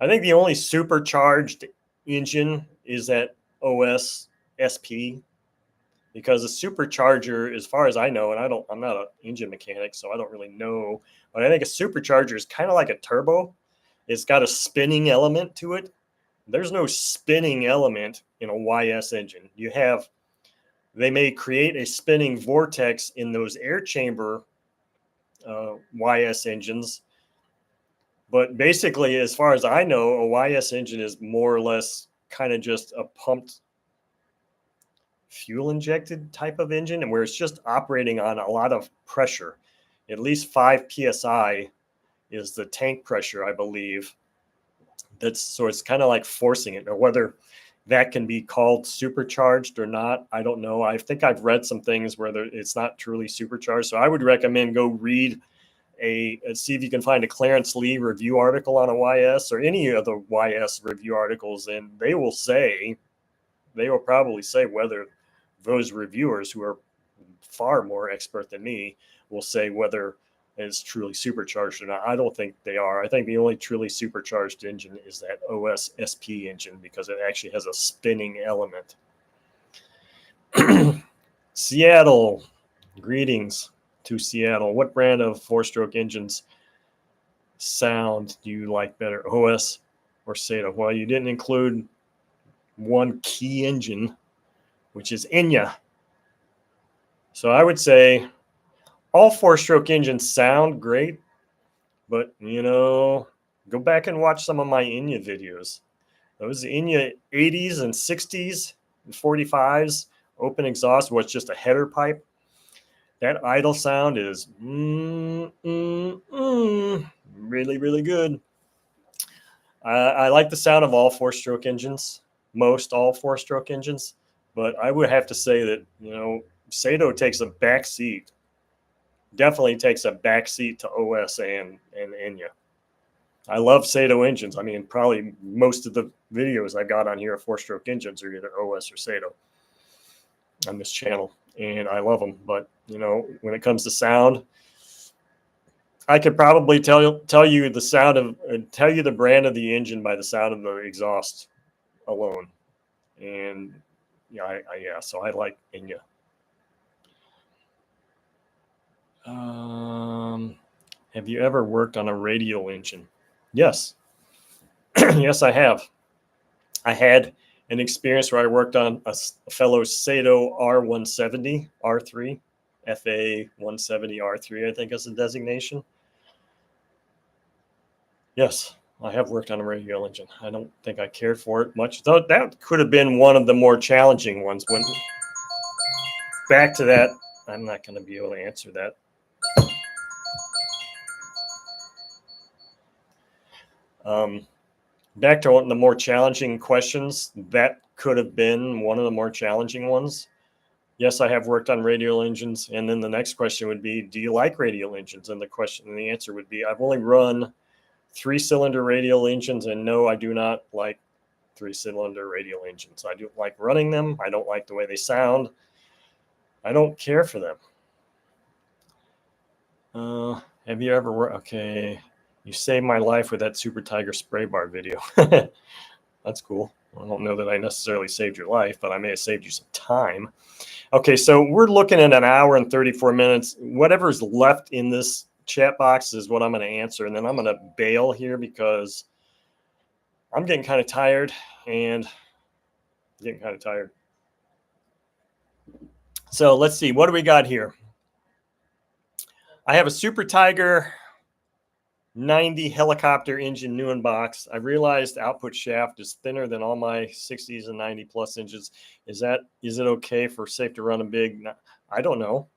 I think the only supercharged engine is that OS SP, because a supercharger, as far as I know, and I'm not an engine mechanic, so I don't really know, but I think a supercharger is kind of like a turbo. It's got a spinning element to it. There's no spinning element in a YS engine. They may create a spinning vortex in those air chamber YS engines, but basically, as far as I know, a YS engine is more or less kind of just a pumped fuel injected type of engine, and where it's just operating on a lot of pressure. At least 5 psi is the tank pressure, I believe. So it's kind of like forcing it. Now, whether that can be called supercharged or not, I don't know. I think I've read some things where it's not truly supercharged. So I would recommend go read see if you can find a Clarence Lee review article on a YS or any of the YS review articles, and they will probably say whether those reviewers, who are far more expert than me, will say whether it's truly supercharged or not. I don't think they are. I think the only truly supercharged engine is that OS SP engine, because it actually has a spinning element. Seattle, greetings to Seattle. What brand of 4-stroke engines sound do you like better, OS or Sato? Well, you didn't include one key engine, which is Enya. So I would say all 4-stroke engines sound great, but go back and watch some of my Enya videos. Those Enya 80s and 60s and 45s open exhaust was just a header pipe. That idle sound is really, really good. I like the sound of all 4-stroke engines, most all 4-stroke engines, but I would have to say that Sato takes a back seat. Definitely takes a back seat to OS and Enya. I love Sato engines. I mean, probably most of the videos I got on here of 4-stroke engines are either OS or Sato on this channel, and I love them. But when it comes to sound, I could probably tell you the sound of tell you the brand of the engine by the sound of the exhaust alone, and so I like Enya. Have you ever worked on a radial engine? Yes. Yes, I have. I had an experience where I worked on a fellow Sato R170 R3, FA 170 R3, I think is the designation. Yes, I have worked on a radial engine. I don't think I cared for it much, though. That could have been one of the more challenging ones. Back to that, I'm not going to be able to answer that. Back to one of the more challenging questions, that could have been one of the more challenging ones. Yes, I have worked on radial engines. And then the next question would be, do you like radial engines? And the answer would be, I've only run 3-cylinder radial engines, and no, I do not like 3-cylinder radial engines. I do like running them. I don't like the way they sound. I don't care for them. Have you ever worked? Okay. You saved my life with that Super Tiger spray bar video. That's cool. I don't know that I necessarily saved your life, but I may have saved you some time. Okay, so we're looking at an hour and 34 minutes. Whatever's left in this chat box is what I'm going to answer, and then I'm going to bail here because I'm getting kind of tired, So let's see. What do we got here? I have a Super Tiger 90 helicopter engine new in box. I realized the output shaft is thinner than all my 60s and 90 plus engines. Is it okay for safe to run a big? I don't know.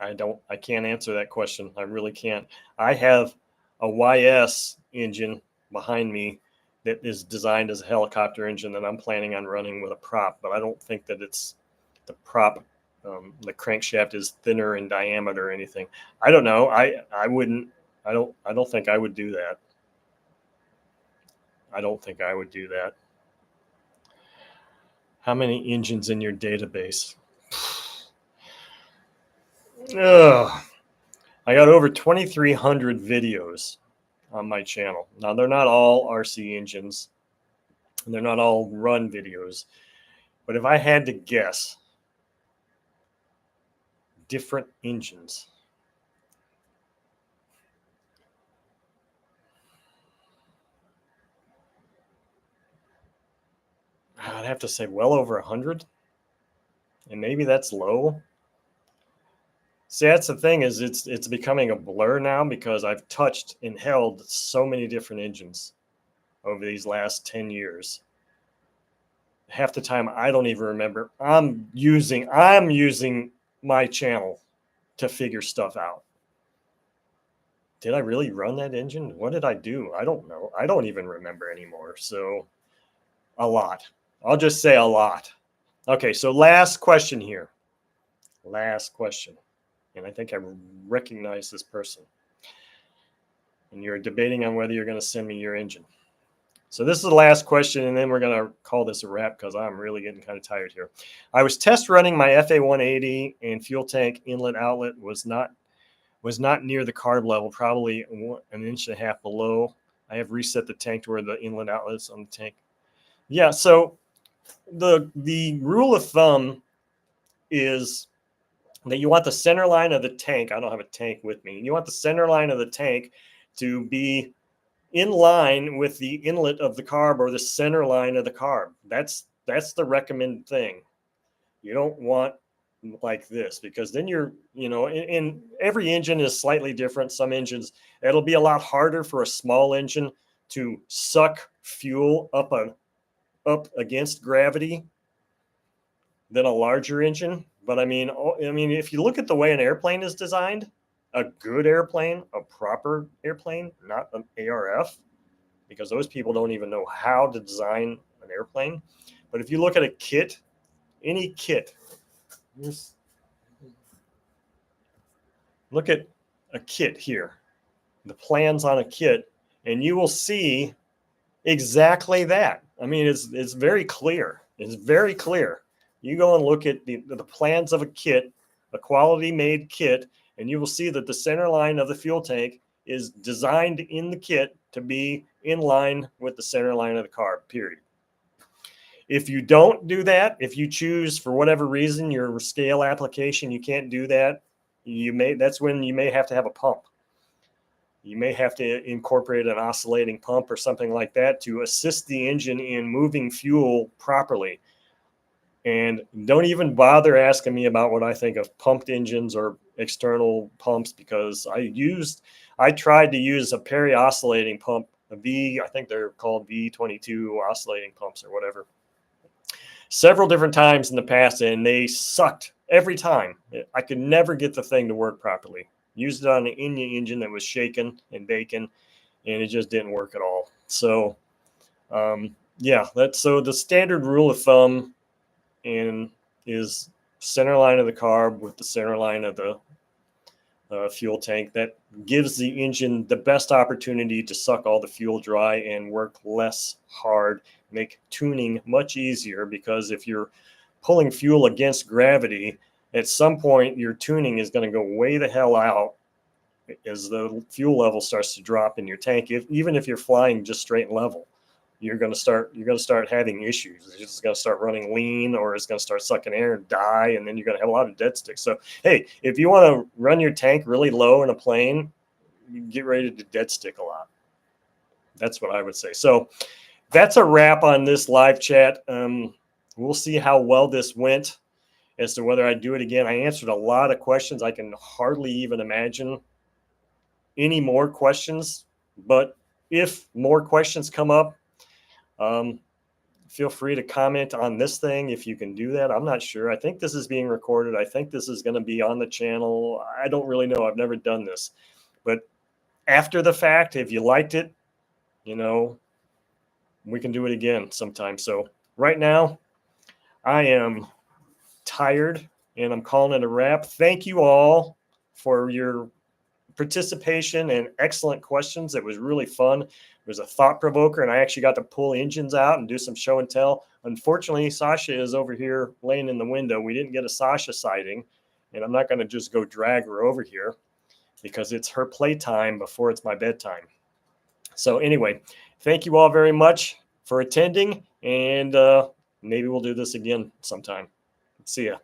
I can't answer that question. I really can't. I have a YS engine behind me that is designed as a helicopter engine that I'm planning on running with a prop, but I don't think that it's the prop. The crankshaft is thinner in diameter or anything. I don't know. I wouldn't. I don't think I would do that. I don't think I would do that. How many engines in your database? Ugh. I got over 2,300 videos on my channel. Now, they're not all RC engines, and they're not all run videos. But if I had to guess, different engines, I'd have to say well over 100. And maybe that's low. See, that's the thing, is it's becoming a blur now because I've touched and held so many different engines over these last 10 years. Half the time I don't even remember. I'm using my channel to figure stuff out. Did I really run that engine? What did I do? I don't know. I don't even remember anymore. So a lot. I'll just say a lot. Okay, so last question here. Last question. And I think I recognize this person. And you're debating on whether you're going to send me your engine. So this is the last question, and then we're going to call this a wrap because I'm really getting kind of tired here. I was test running my FA180 and fuel tank inlet outlet was not near the carb level, probably an inch and a half below. I have reset the tank to where the inlet outlets on the tank. Yeah, so the rule of thumb is that you want the center line of the tank. I don't have a tank with me. You want the center line of the tank to be in line with the inlet of the carb or the center line of the carb. That's the recommended thing. You don't want like this because then in every engine is slightly different. Some engines, it'll be a lot harder for a small engine to suck fuel up against gravity than a larger engine. But I mean, if you look at the way an airplane is designed, a good airplane, a proper airplane, not an ARF, because those people don't even know how to design an airplane. But if you look at a kit, any kit, just look at a kit here, the plans on a kit, and you will see exactly that. I mean, it's very clear. It's very clear. You go and look at the plans of a kit, a quality made kit, and you will see that the center line of the fuel tank is designed in the kit to be in line with the center line of the carb, period. If you don't do that, if you choose for whatever reason your scale application, you can't do that, that's when you may have to have a pump. You may have to incorporate an oscillating pump or something like that to assist the engine in moving fuel properly. And don't even bother asking me about what I think of pumped engines or external pumps, because I tried to use a peri-oscillating pump, I think they're called V22 oscillating pumps or whatever, several different times in the past, and they sucked every time. I could never get the thing to work properly. Used it on an Enya engine that was shaken and baking, and it just didn't work at all. So, so the standard rule of thumb is center line of the carb with the center line of the fuel tank. That gives the engine the best opportunity to suck all the fuel dry and work less hard, make tuning much easier, because if you're pulling fuel against gravity, at some point your tuning is going to go way the hell out as the fuel level starts to drop in your tank. Even if you're flying just straight and level, you're going to start having issues. It's just going to start running lean, or it's going to start sucking air and die, and then you're going to have a lot of dead sticks. So, hey, if you want to run your tank really low in a plane, you get ready to dead stick a lot. That's what I would say. So that's a wrap on this live chat. We'll see how well this went as to whether I do it again. I answered a lot of questions. I can hardly even imagine any more questions, but if more questions come up, feel free to comment on this thing if you can do that. I'm not sure. I think this is being recorded. I think this is going to be on the channel. I don't really know. I've never done this. But after the fact, if you liked it, you know, we can do it again sometime. So right now, I am tired and I'm calling it a wrap. Thank you all for your participation and excellent questions. It was really fun. It was a thought provoker, and I actually got to pull engines out and do some show and tell. Unfortunately, Sasha is over here laying in the window. We didn't get a Sasha sighting, and I'm not going to just go drag her over here because it's her playtime before it's my bedtime. So anyway, thank you all very much for attending, and maybe we'll do this again sometime. See ya.